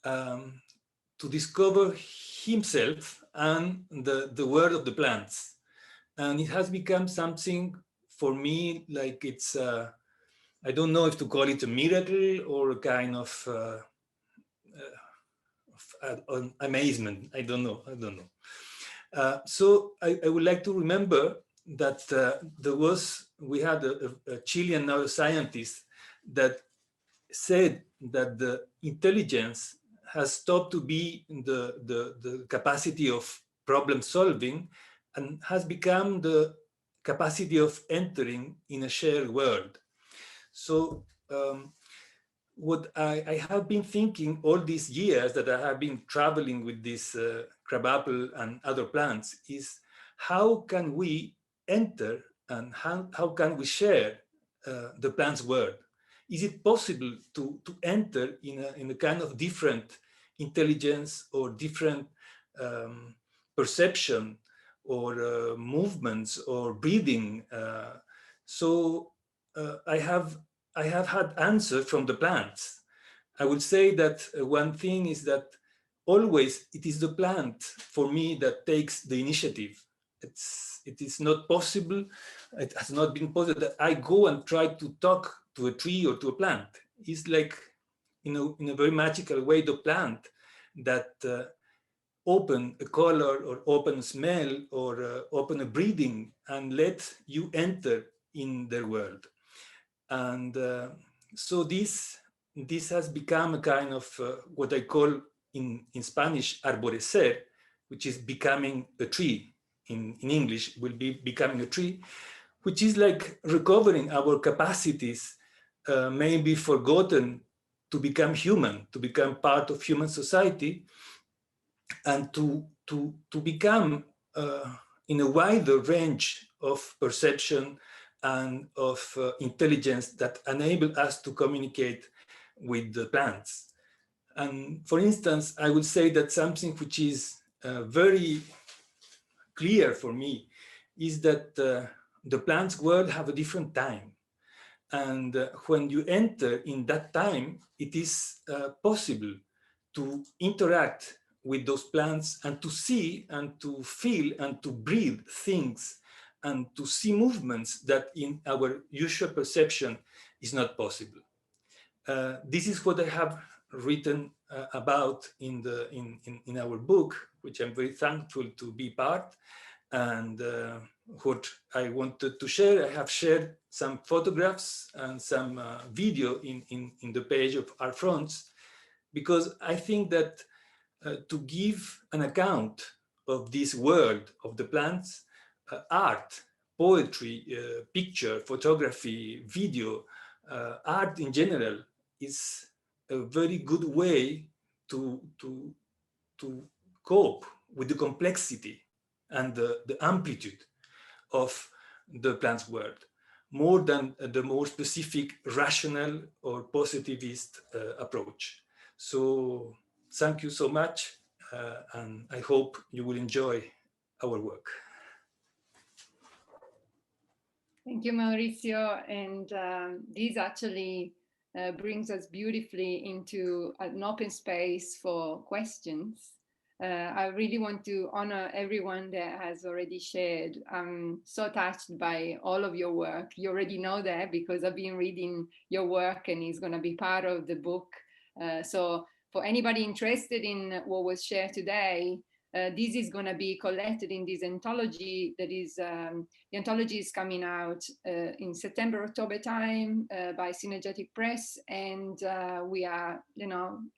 to discover himself and the world of the plants. And it has become something for me like it's, I don't know if to call it a miracle or a kind of amazement. I don't know. So I would like to remember that we had a Chilean neuroscientist that said that the intelligence has stopped to be the capacity of problem solving and has become the capacity of entering in a shared world. So what I have been thinking all these years that I have been traveling with this crabapple and other plants is how can we enter and how can we share the plant's world? Is it possible to enter in a kind of different intelligence or different perception or movements or breathing? So I have had answers from the plants. I would say that one thing is that always it is the plant for me that takes the initiative. It is not possible, it has not been possible that I go and try to talk to a tree or to a plant. It's like, in a very magical way, the plant that open a color or open a smell or open a breathing and let you enter in their world. And so this has become a kind of what I call in Spanish arborecer, which is becoming a tree. In English will be becoming a tree, which is like recovering our capacities, maybe forgotten, to become human, to become part of human society, and to become in a wider range of perception and of intelligence that enable us to communicate with the plants. And for instance, I would say that something which is very clear for me is that the plants world have a different time. And when you enter in that time, it is possible to interact with those plants and to see and to feel and to breathe things and to see movements that in our usual perception is not possible. This is what I have written about in our book, which I'm very thankful to be part. And what I wanted to share, I have shared some photographs and some video in the page of our fronts, because I think that to give an account of this world of the plants, art, poetry, picture, photography, video, art in general is a very good way to cope with the complexity and the amplitude of the plant's world, more than the more specific rational or positivist approach. So thank you so much, and I hope you will enjoy our work. Thank you, Mauricio. And this actually brings us beautifully into an open space for questions. I really want to honor everyone that has already shared. I'm so touched by all of your work. You already know that because I've been reading your work and it's going to be part of the book. So for anybody interested in what was shared today, this is going to be collected in this anthology that is, the anthology is coming out in September, October time by Synergetic Press. And we are,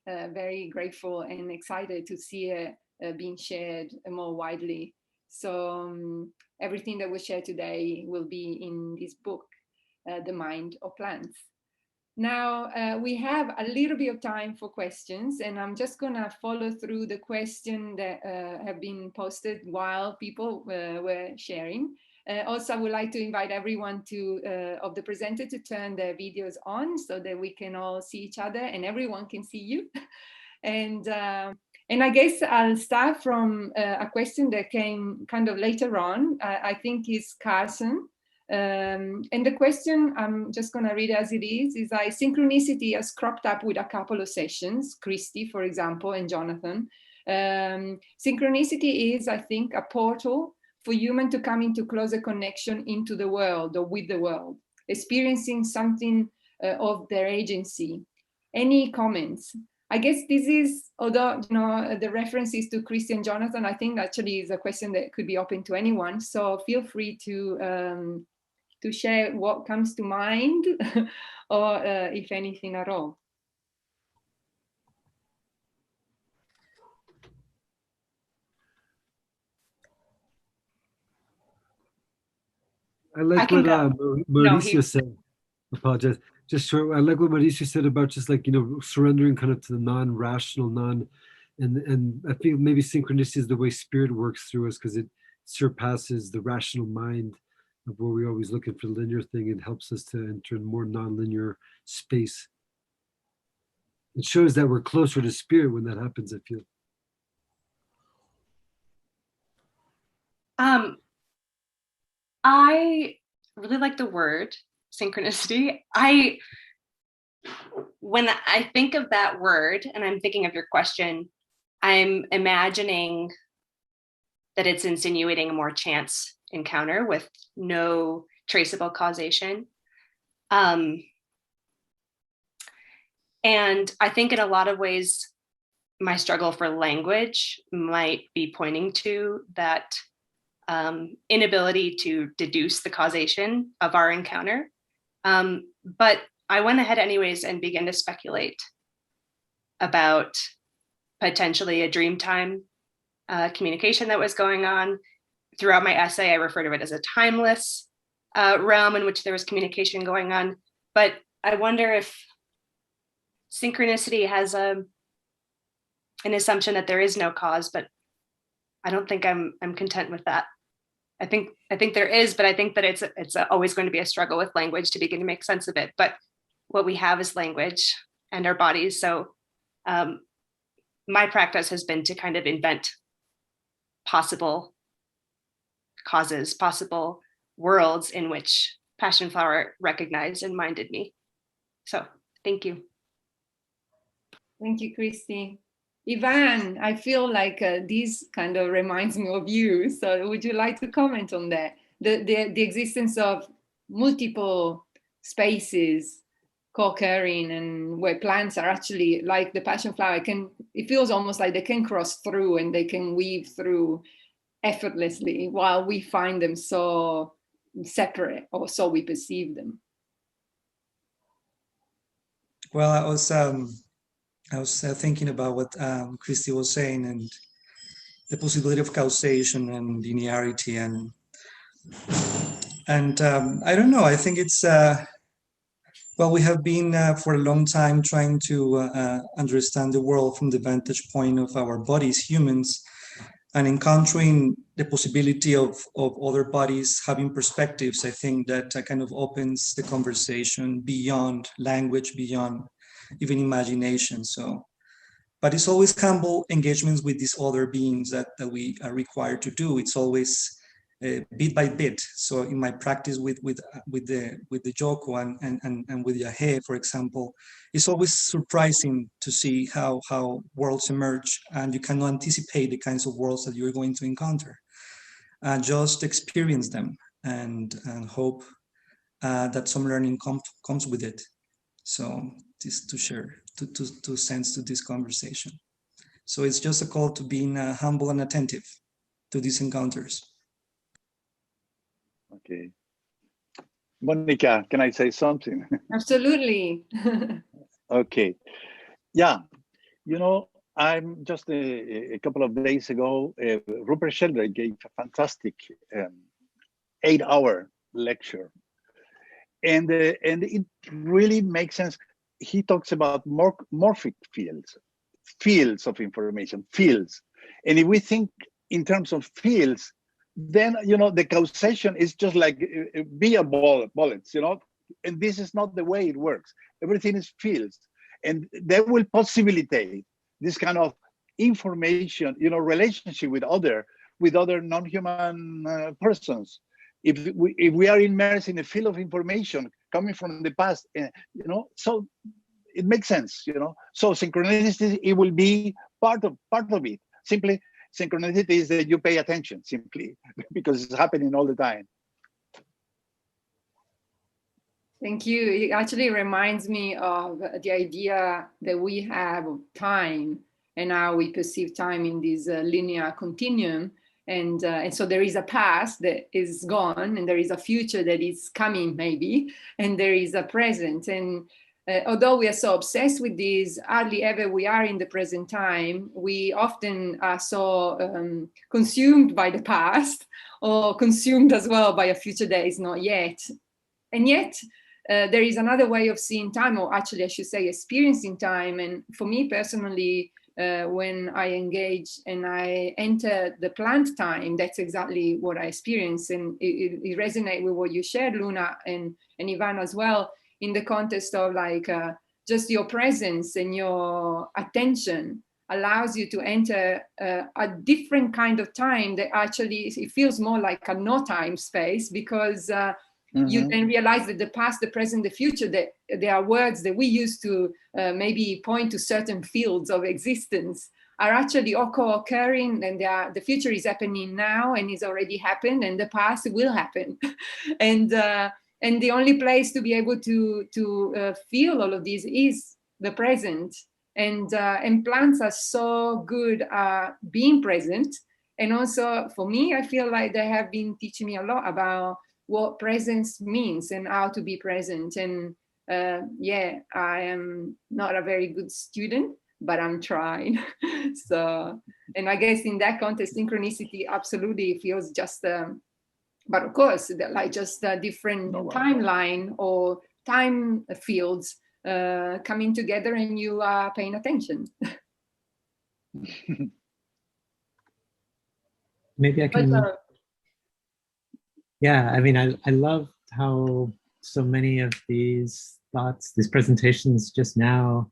very grateful and excited to see it being shared more widely. So everything that was shared today will be in this book, The Mind of Plants. Now, we have a little bit of time for questions, and I'm just going to follow through the questions that have been posted while people were sharing. Also, I would like to invite everyone of the presenter to turn their videos on so that we can all see each other and everyone can see you. And I guess I'll start from a question that came kind of later on. I think is Carson. And the question, I'm just going to read it as it is like synchronicity has cropped up with a couple of sessions, Kristi, for example, and Jonathon. Synchronicity is, I think, a portal for human to come into closer connection into the world or with the world, experiencing something of their agency. Any comments? I guess this is, although the references to Kristi and Jonathon, I think actually is a question that could be open to anyone. So feel free to share what comes to mind or if anything at all. I like what Mauricio said. Apologize. Just short. I like what Mauricio said about just like, surrendering kind of to the non-rational, and I feel maybe synchronicity is the way spirit works through us because it surpasses the rational mind of where we're always looking for the linear thing. It helps us to enter a more non-linear space. It shows that we're closer to spirit when that happens, I feel. I really like the word synchronicity. When I think of that word and I'm thinking of your question, I'm imagining that it's insinuating a more chance encounter with no traceable causation. And I think in a lot of ways, my struggle for language might be pointing to that inability to deduce the causation of our encounter. But I went ahead anyways and began to speculate about potentially a dreamtime communication that was going on. Throughout my essay, I refer to it as a timeless realm in which there was communication going on. But I wonder if synchronicity has an assumption that there is no cause, but I don't think I'm content with that. I think there is, but I think that it's always going to be a struggle with language to begin to make sense of it. But what we have is language and our bodies. So my practice has been to kind of invent possible causes, possible worlds in which Passion Flower recognized and minded me. So thank you. Thank you, Kristi. Ivan, I feel like this kind of reminds me of you. So would you like to comment on that? The existence of multiple spaces co-occurring and where plants are actually like the passion flower it feels almost like they can cross through and they can weave through effortlessly while we find them so separate, or so we perceive them. Well, I was I was thinking about what Kristi was saying and the possibility of causation and linearity, and I don't know. I think it's well, we have been for a long time trying to understand the world from the vantage point of our bodies, humans, and encountering the possibility of other bodies having perspectives. I think that kind of opens the conversation beyond language, beyond even imagination. So, but it's always humble engagements with these other beings that we are required to do. It's always bit by bit. So in my practice with the Joko and with Yahe, for example, it's always surprising to see how worlds emerge, and you cannot anticipate the kinds of worlds that you're going to encounter. Just experience them and hope that some learning comes with it. So just to share, to sense to this conversation. So it's just a call to being humble and attentive to these encounters. Okay. Monica, can I say something? Absolutely. Okay. Yeah. You know, I'm just a couple of days ago, Rupert Sheldrake gave a fantastic 8-hour lecture. And it really makes sense. He talks about morphic fields of information, fields. And if we think in terms of fields, then, you know, the causation is just like via bullets, you know, and this is not the way it works. Everything is fields, and they will possibilitate this kind of information, you know, relationship with other non-human persons. If we are immersed in a field of information coming from the past, you know, so it makes sense, you know. So synchronicity, it will be part of it. Simply, synchronicity is that you pay attention, simply, because it's happening all the time. Thank you. It actually reminds me of the idea that we have of time and how we perceive time in this linear continuum. And so there is a past that is gone, and there is a future that is coming, maybe, and there is a present. And although we are so obsessed with this, hardly ever we are in the present time. We often are so consumed by the past, or consumed as well by a future that is not yet. And yet, there is another way of seeing time, or actually I should say experiencing time. And for me personally, when I engage and I enter the plant time, that's exactly what I experience. And it resonates with what you shared, Luna, and Ivan as well, in the context of like just your presence and your attention allows you to enter a different kind of time that actually, it feels more like a no time space, because you then realize that the past, the present, the future, that there are words that we use to maybe point to certain fields of existence are actually occurring, and the future is happening now and is already happened, and the past will happen. And the only place to be able to feel all of this is the present. And plants are so good at being present. And also for me, I feel like they have been teaching me a lot about what presence means and how to be present. And yeah, I am not a very good student, but I'm trying. So, and I guess in that context, synchronicity absolutely feels just, but of course, like just a different timeline or time fields coming together, and you are paying attention. Maybe I can. Yeah, I mean, I love how so many of these thoughts, these presentations just now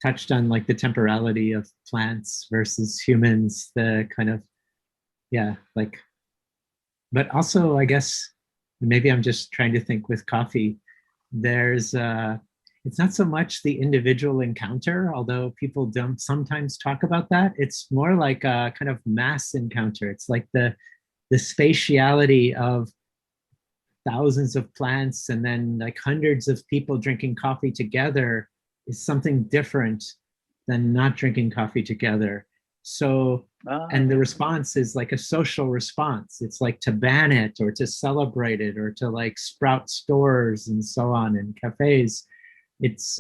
touched on like the temporality of plants versus humans, the kind of, yeah, like, but also I guess, maybe I'm just trying to think with coffee, there's, it's not so much the individual encounter, although people don't sometimes talk about that. It's more like a kind of mass encounter. It's like the spatiality of thousands of plants and then like hundreds of people drinking coffee together is something different than not drinking coffee together. So, and the response is like a social response. It's like to ban it or to celebrate it or to like sprout stores and so on and cafes. It's,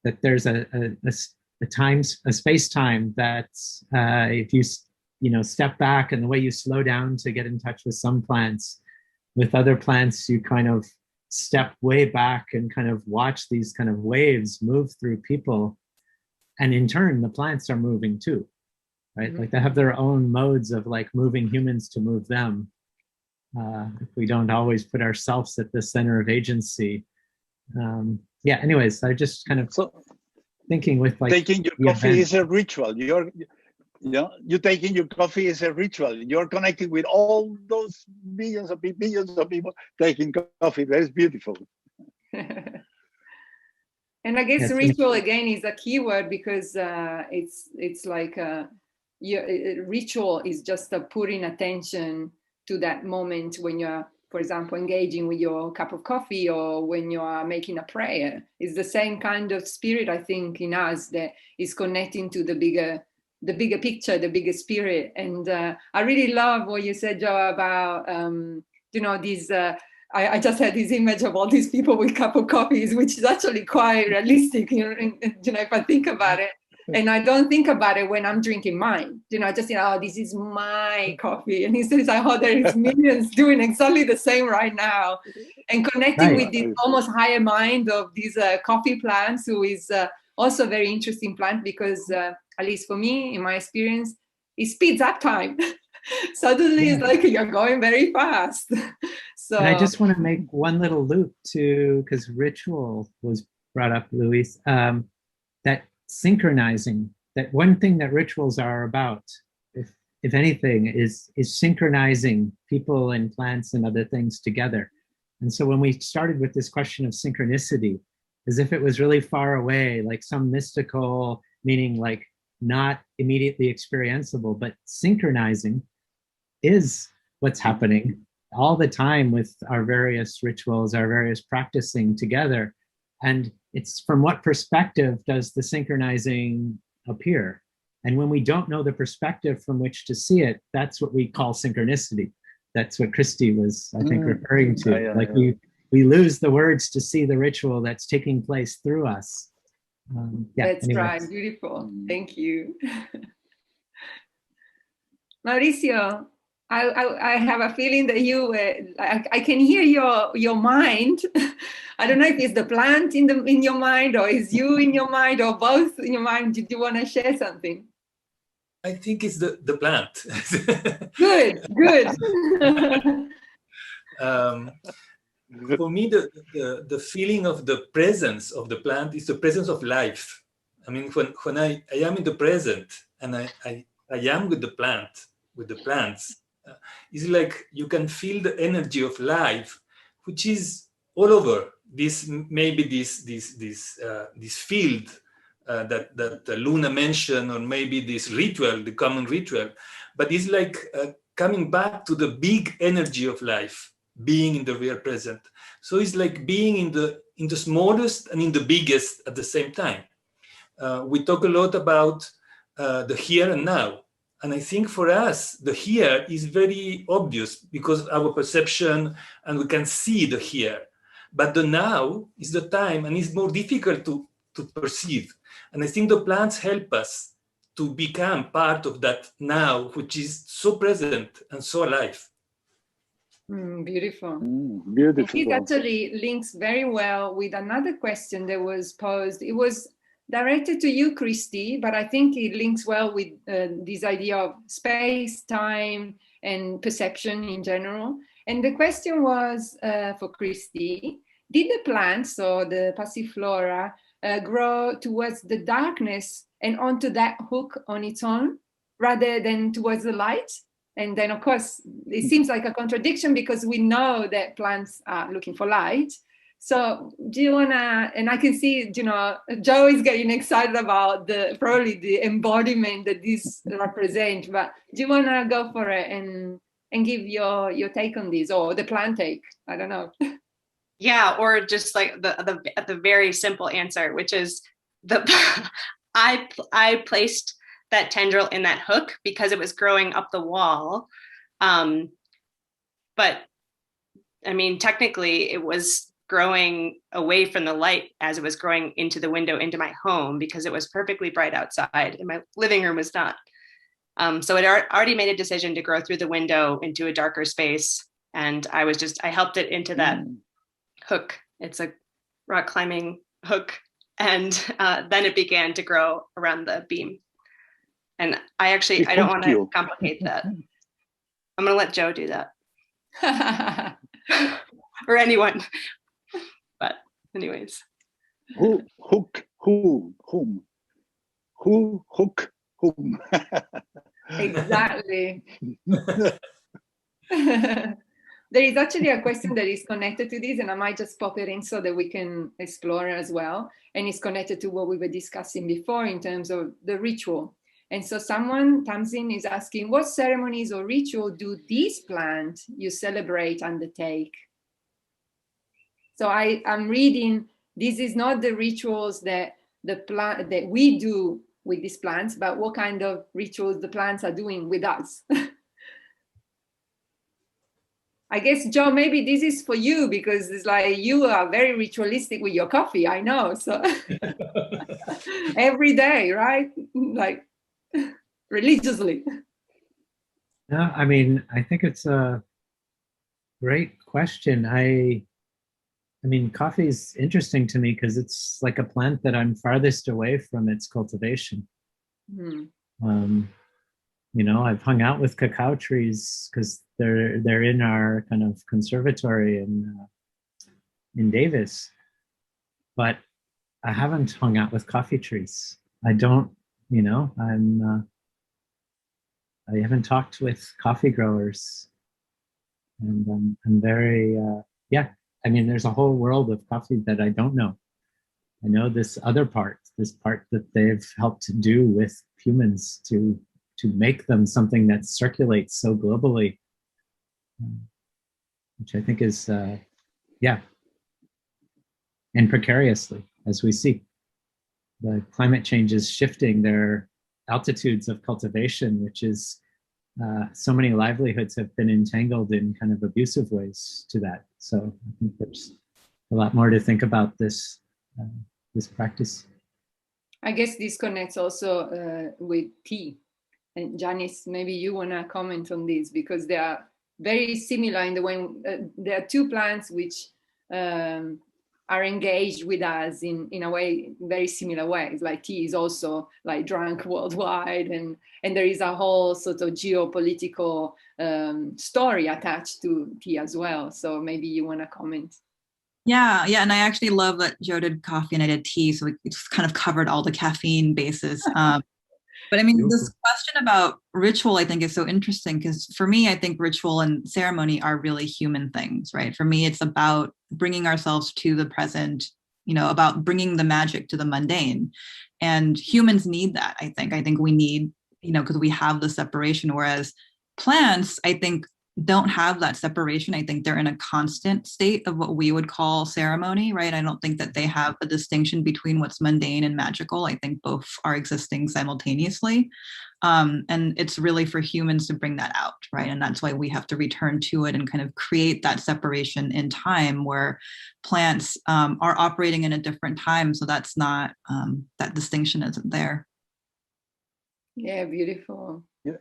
that there's a space-time that's if you step back, and the way you slow down to get in touch with some plants, with other plants you kind of step way back and kind of watch these kind of waves move through people, and in turn the plants are moving too, right? Mm-hmm. Like they have their own modes of like moving humans to move them. If we don't always put ourselves at the center of agency. Yeah, anyways, I just kind of thinking with like taking your coffee is a ritual. You taking your coffee is a ritual. You're connecting with all those billions of people taking coffee. That is beautiful. And I guess ritual again is a key word, because it's like ritual is just putting attention to that moment when you're, for example, engaging with your cup of coffee, or when you are making a prayer. It's the same kind of spirit, I think, in us that is connecting to the bigger picture, the bigger spirit. And I really love what you said, Joe, about these. I just had this image of all these people with cup of coffees, which is actually quite realistic, if I think about it. And I don't think about it when I'm drinking mine. I just think, oh, this is my coffee. And instead it's like, oh, there is millions doing exactly the same right now. And connecting with this almost higher mind of these coffee plants, who is also a very interesting plant, because at least for me, in my experience, it speeds up time. Suddenly it's like you're going very fast. So, and I just want to make one little loop too, because ritual was brought up, Luis, that synchronizing, that one thing that rituals are about, if anything, is synchronizing people and plants and other things together. And so when we started with this question of synchronicity, as if it was really far away, like some mystical meaning, like not immediately experienceable, but synchronizing is what's happening all the time with our various rituals, our various practicing together. And it's from what perspective does the synchronizing appear? And when we don't know the perspective from which to see it, that's what we call synchronicity. That's what Kristi was, I think, referring to. We lose the words to see the ritual that's taking place through us. That's right, beautiful. Thank you. Mauricio, I have a feeling that I can hear your mind. I don't know if it's the plant in your mind, or is you in your mind, or both in your mind. Did you want to share something? I think it's the plant. Good. For me, the feeling of the presence of the plant is the presence of life. I mean, when I am in the present and I am with the plants, it's like you can feel the energy of life, which is all over this, maybe this field that Luna mentioned, or maybe this ritual, the common ritual, but it's like coming back to the big energy of life, being in the real present. So it's like being in the smallest and in the biggest at the same time. We talk a lot about the here and now. And I think for us, the here is very obvious because of our perception, and we can see the here. But the now is the time, and it's more difficult to perceive. And I think the plants help us to become part of that now, which is so present and so alive. Beautiful. Beautiful. It actually links very well with another question that was posed. It was directed to you, Kristi, but I think it links well with this idea of space, time, and perception in general. And the question was for Kristi: did the plants, or the passiflora, grow towards the darkness and onto that hook on its own, rather than towards the light? And then, of course, it seems like a contradiction, because we know that plants are looking for light. So do you wanna, and I can see, Joe is getting excited about probably the embodiment that this represents, but do you wanna go for it and give your take on this, or the plant take? I don't know. Yeah, or just like the very simple answer, which is I placed that tendril in that hook because it was growing up the wall. But I mean, technically it was growing away from the light as it was growing into the window into my home, because it was perfectly bright outside and my living room was not. So it already made a decision to grow through the window into a darker space. And I helped it into that hook. It's a rock climbing hook. And then it began to grow around the beam. And I don't want to complicate that. I'm going to let Joe do that. Or anyone. But anyways. Who, hook, whom? Who, hook, whom? Exactly. There is actually a question that is connected to this, and I might just pop it in so that we can explore it as well. And it's connected to what we were discussing before in terms of the ritual. And so someone comes in, is asking, what ceremonies or ritual do these plants you celebrate undertake? So I'm reading, this is not the rituals that that we do with these plants, but what kind of rituals the plants are doing with us. I guess, Joe, maybe this is for you, because it's like you are very ritualistic with your coffee, I know. So every day, right? Like religiously. No, I mean, I think it's a great question. I mean, coffee is interesting to me because it's like a plant that I'm farthest away from its cultivation. You know, I've hung out with cacao trees because they're in our kind of conservatory in Davis, but I haven't hung out with coffee trees. I don't, you know, I haven't talked with coffee growers, and I'm very, yeah. I mean, there's a whole world of coffee that I don't know. I know this other part, this part that they've helped do with humans to make them something that circulates so globally, which I think is, yeah, and precariously, as we see. The climate change is shifting their altitudes of cultivation, which is, so many livelihoods have been entangled in kind of abusive ways to that. So I think there's a lot more to think about this practice. I guess this connects also with tea. And Janice, maybe you want to comment on this, because they are very similar in the way there are two plants which are engaged with us in a way, very similar ways. Like tea is also like drunk worldwide, and there is a whole sort of geopolitical story attached to tea as well. So maybe you want to comment. Yeah, and I actually love that Joe did coffee and I did tea, so it's kind of covered all the caffeine bases. But I mean, this question about ritual, I think, is so interesting, because for me, I think ritual and ceremony are really human things, right? For me, it's about bringing ourselves to the present, you know, about bringing the magic to the mundane. And humans need that, I think. I think we need, you know, because we have the separation, whereas plants, I think, don't have that separation. I think they're in a constant state of what we would call ceremony, right? I don't think that they have a distinction between what's mundane and magical. I think both are existing simultaneously. And it's really for humans to bring that out, right? And that's why we have to return to it and kind of create that separation in time, where plants are operating in a different time. So that's not, that distinction isn't there. Yeah, beautiful. Yeah.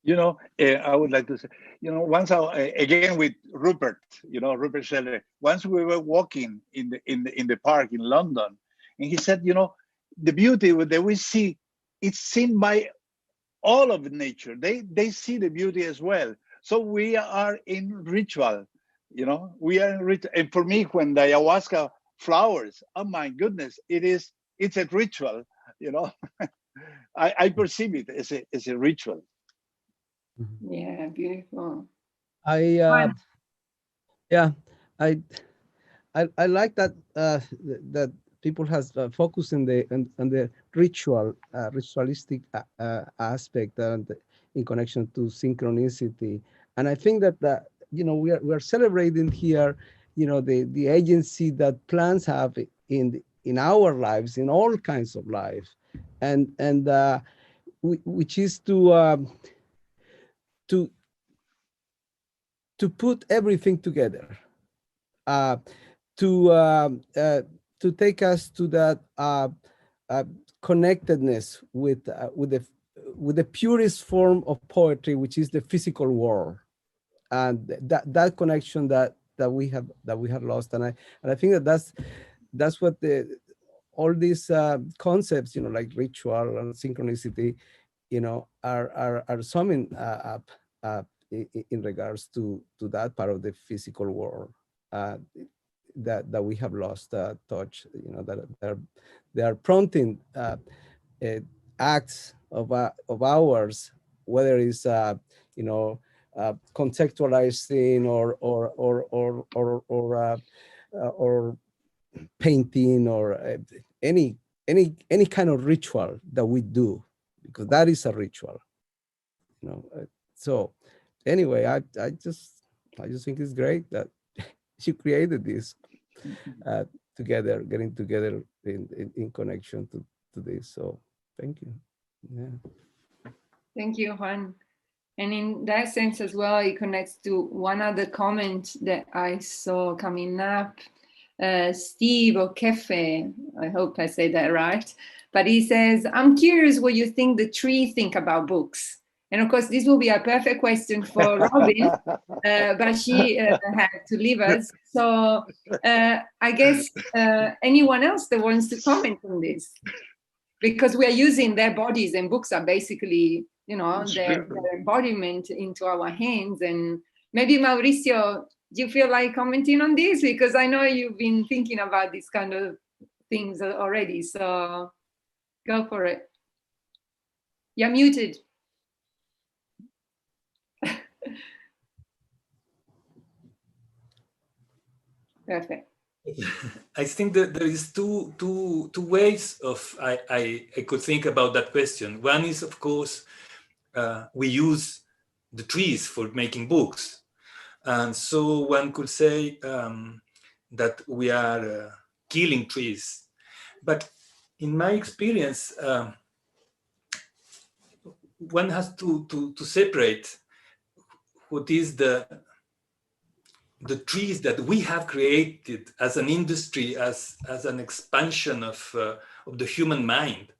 You know, I would like to say, you know, once again with Rupert, you know, Rupert Scheller, once we were walking in the park in London, and he said, you know, the beauty that we see, it's seen by all of nature. They see the beauty as well. So we are in ritual, you know, we are in ritual. And for me, when the ayahuasca flowers, oh my goodness, it's a ritual, you know. I perceive it as a ritual. Yeah, beautiful. I like that that people has focused on the ritualistic aspect and in connection to synchronicity, and I think that you know we are celebrating here, you know, the agency that plants have in our lives, in all kinds of life, and which is to put everything together. to take us to that connectedness with the purest form of poetry, which is the physical world, and that connection that we have lost. And I think that's what all these concepts, like ritual and synchronicity, are summing up in regards to that part of the physical world that we have lost touch. That they are prompting acts of ours, whether it's contextualizing or painting or any kind of ritual that we do, because that is a ritual. So anyway, I just think it's great that you created this together, getting together in connection to this. So thank you. Yeah. Thank you, Juan. And in that sense as well, it connects to one other comment that I saw coming up. Steve or Kefe, I hope I say that right, but he says, I'm curious what you think the tree think about books. And of course, this will be a perfect question for Robin, but she had to leave us. So I guess anyone else that wants to comment on this, because we are using their bodies, and books are basically, their embodiment into our hands. And maybe Mauricio, do you feel like commenting on this? Because I know you've been thinking about these kind of things already. So go for it. You're muted. Perfect. I think that there is two ways of I could think about that question. One is, of course, we use the trees for making books, and so one could say that we are killing trees. But in my experience, one has to separate what is the trees that we have created as an industry, as an expansion of the human mind,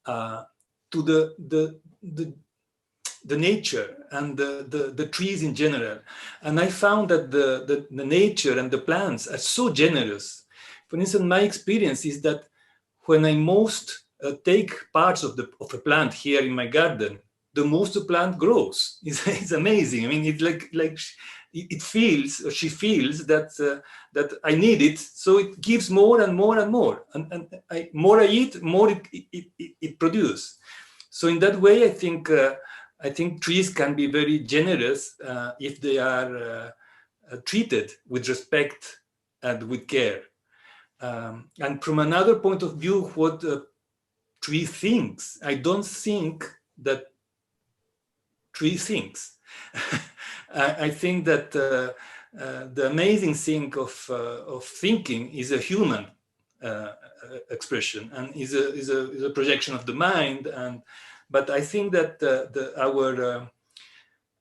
to the nature and the trees in general. And I found that the nature and the plants are so generous. For instance, my experience is that when I most take parts of a plant here in my garden, the most the plant grows. It's amazing. I mean, it's like it feels, or she feels that I need it, so it gives more and more and more. And more I eat, more it produces. So in that way, I think trees can be very generous if they are treated with respect and with care. And from another point of view, what a tree thinks, I don't think that tree thinks. I think that the amazing thing of thinking is a human expression, and is a projection of the mind. But I think that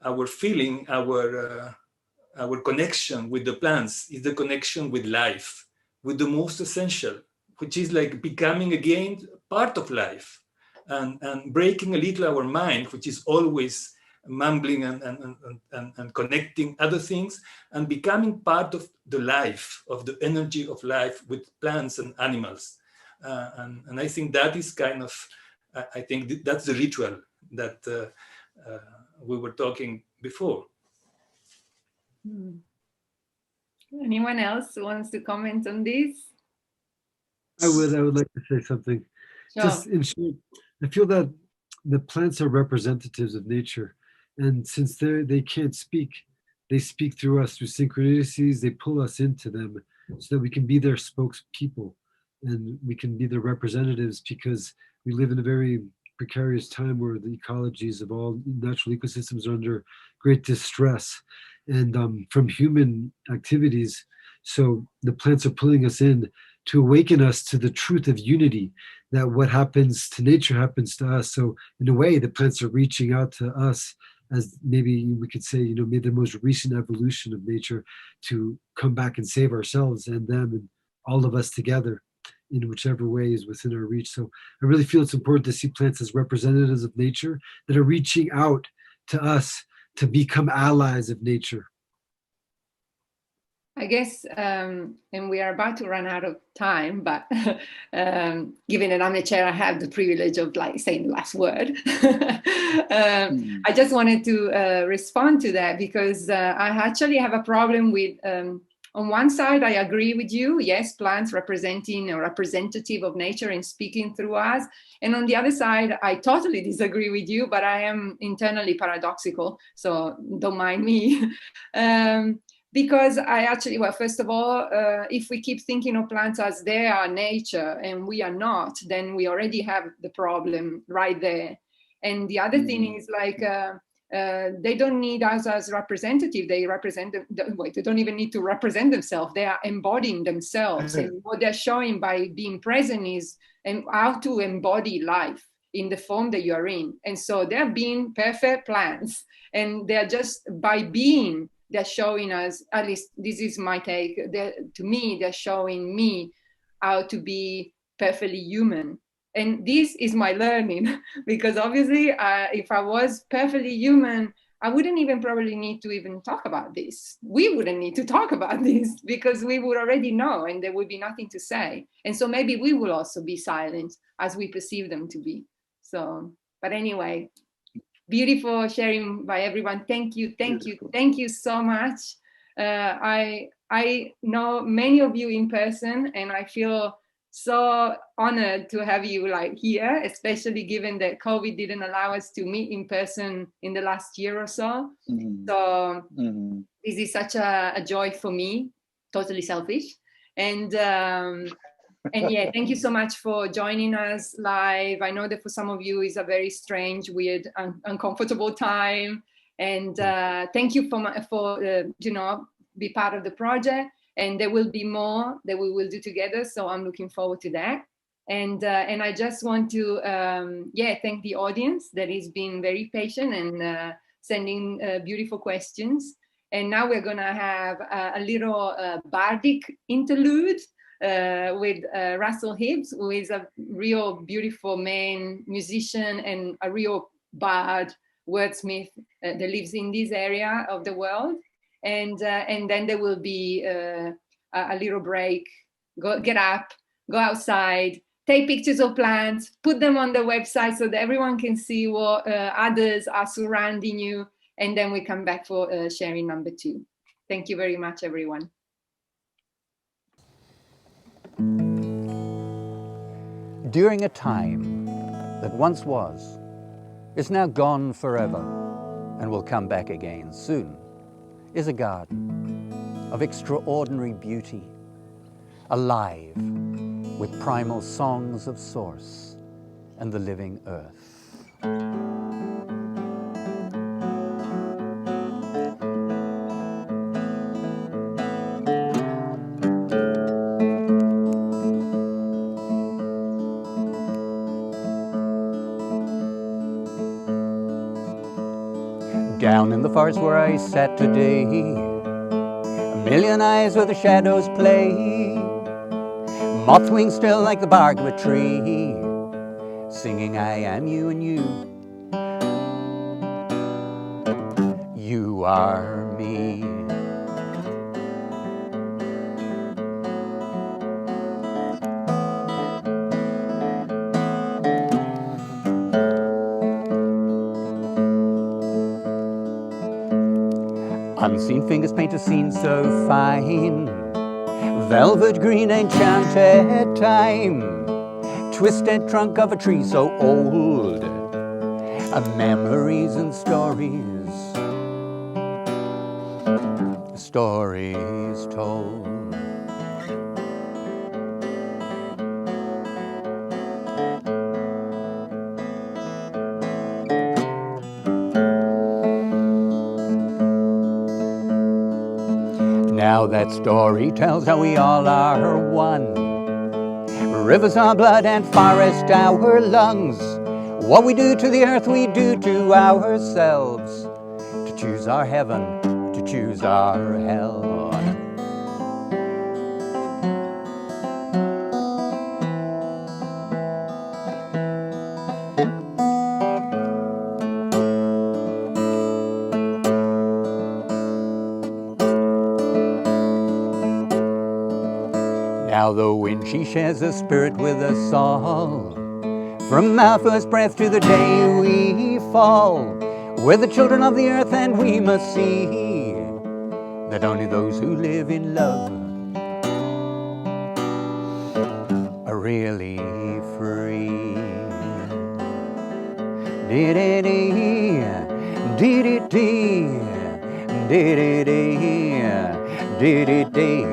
our feeling, our connection with the plants is the connection with life, with the most essential, which is like becoming again part of life, and breaking a little our mind, which is always mumbling and connecting other things, and becoming part of the life, of the energy of life with plants and animals. And I think that is kind of, I think that's the ritual that we were talking before. Anyone else who wants to comment on this? I would like to say something. Sure. Just in short, I feel that the plants are representatives of nature. And since they can't speak, they speak through us, through synchronicities. They pull us into them so that we can be their spokespeople, and we can be their representatives, because we live in a very precarious time where the ecologies of all natural ecosystems are under great distress and from human activities. So the plants are pulling us in to awaken us to the truth of unity, that what happens to nature happens to us. So in a way, the plants are reaching out to us as maybe we could say, maybe the most recent evolution of nature to come back and save ourselves and them and all of us together in whichever way is within our reach. So I really feel it's important to see plants as representatives of nature that are reaching out to us to become allies of nature. I guess, and we are about to run out of time, but given that I'm a chair, I have the privilege of saying the last word. I just wanted to respond to that because I actually have a problem with, on one side, I agree with you. Yes, plants representing or representative of nature and speaking through us. And on the other side, I totally disagree with you, but I am internally paradoxical, so don't mind me. Because I actually, well, first of all, if we keep thinking of plants as they are nature and we are not, then we already have the problem right there. And the other thing is they don't need us as representative. They represent, they don't even need to represent themselves. They are embodying themselves. And what they're showing by being present is how to embody life in the form that you are in. And so they're being perfect plants. And they're just by being, they're showing us, at least this is my take, to me, they're showing me how to be perfectly human. And this is my learning, because obviously if I was perfectly human, I wouldn't even probably need to even talk about this. We wouldn't need to talk about this because we would already know and there would be nothing to say. And so maybe we will also be silent as we perceive them to be. So, but anyway, beautiful sharing by everyone. Thank you so much. I know many of you in person, and I feel so honored to have you here, especially given that COVID didn't allow us to meet in person in the last year or so. So this is such a joy for me, totally selfish. And yeah, thank you so much for joining us live. I know that for some of you it's a very strange, weird, uncomfortable time. And thank you for be part of the project. And there will be more that we will do together. So I'm looking forward to that. And I just want to, thank the audience that has been very patient and sending beautiful questions. And now we're gonna have a little bardic interlude with Russell Hibbs, who is a real beautiful man, musician, and a real bard, wordsmith that lives in this area of the world. And then there will be a little break. Get up, go outside, take pictures of plants, put them on the website so that everyone can see what others are surrounding you. And then we come back for sharing number 2. Thank you very much, everyone. During a time that once was, is now gone forever, and will come back again soon, is a garden of extraordinary beauty, alive with primal songs of source and the living earth. Down in the forest where I sat today, a million eyes where the shadows play, moth wings still like the bark of a tree, singing I am you and you are me. Unseen fingers paint a scene so fine, velvet green enchanted time, twisted trunk of a tree so old, memories and stories, stories told. Now that story tells how we all are one. Rivers our blood and forest our lungs. What we do to the earth we do to ourselves. choose our heaven, to choose our hell. Now the wind, she shares a spirit with us all. From our first breath to the day we fall, we're the children of the earth, and we must see that only those who live in love are really free. Dee-dee-dee, dee-dee-dee, dee-dee-dee, dee-dee-dee.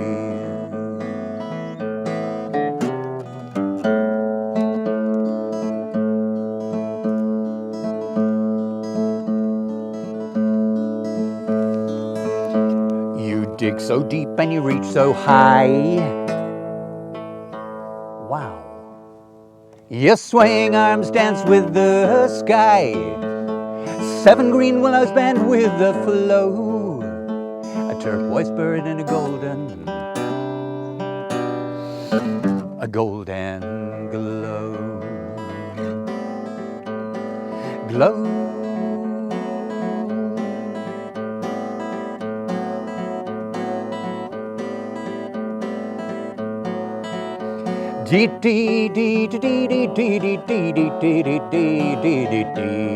Dig so deep and you reach so high. Wow. Your swaying arms dance with the sky. 7 green willows bend with the flow. A turquoise bird and a golden glow. Glow. Dee dee dee dee dee dee dee dee dee dee dee dee dee dee dee dee.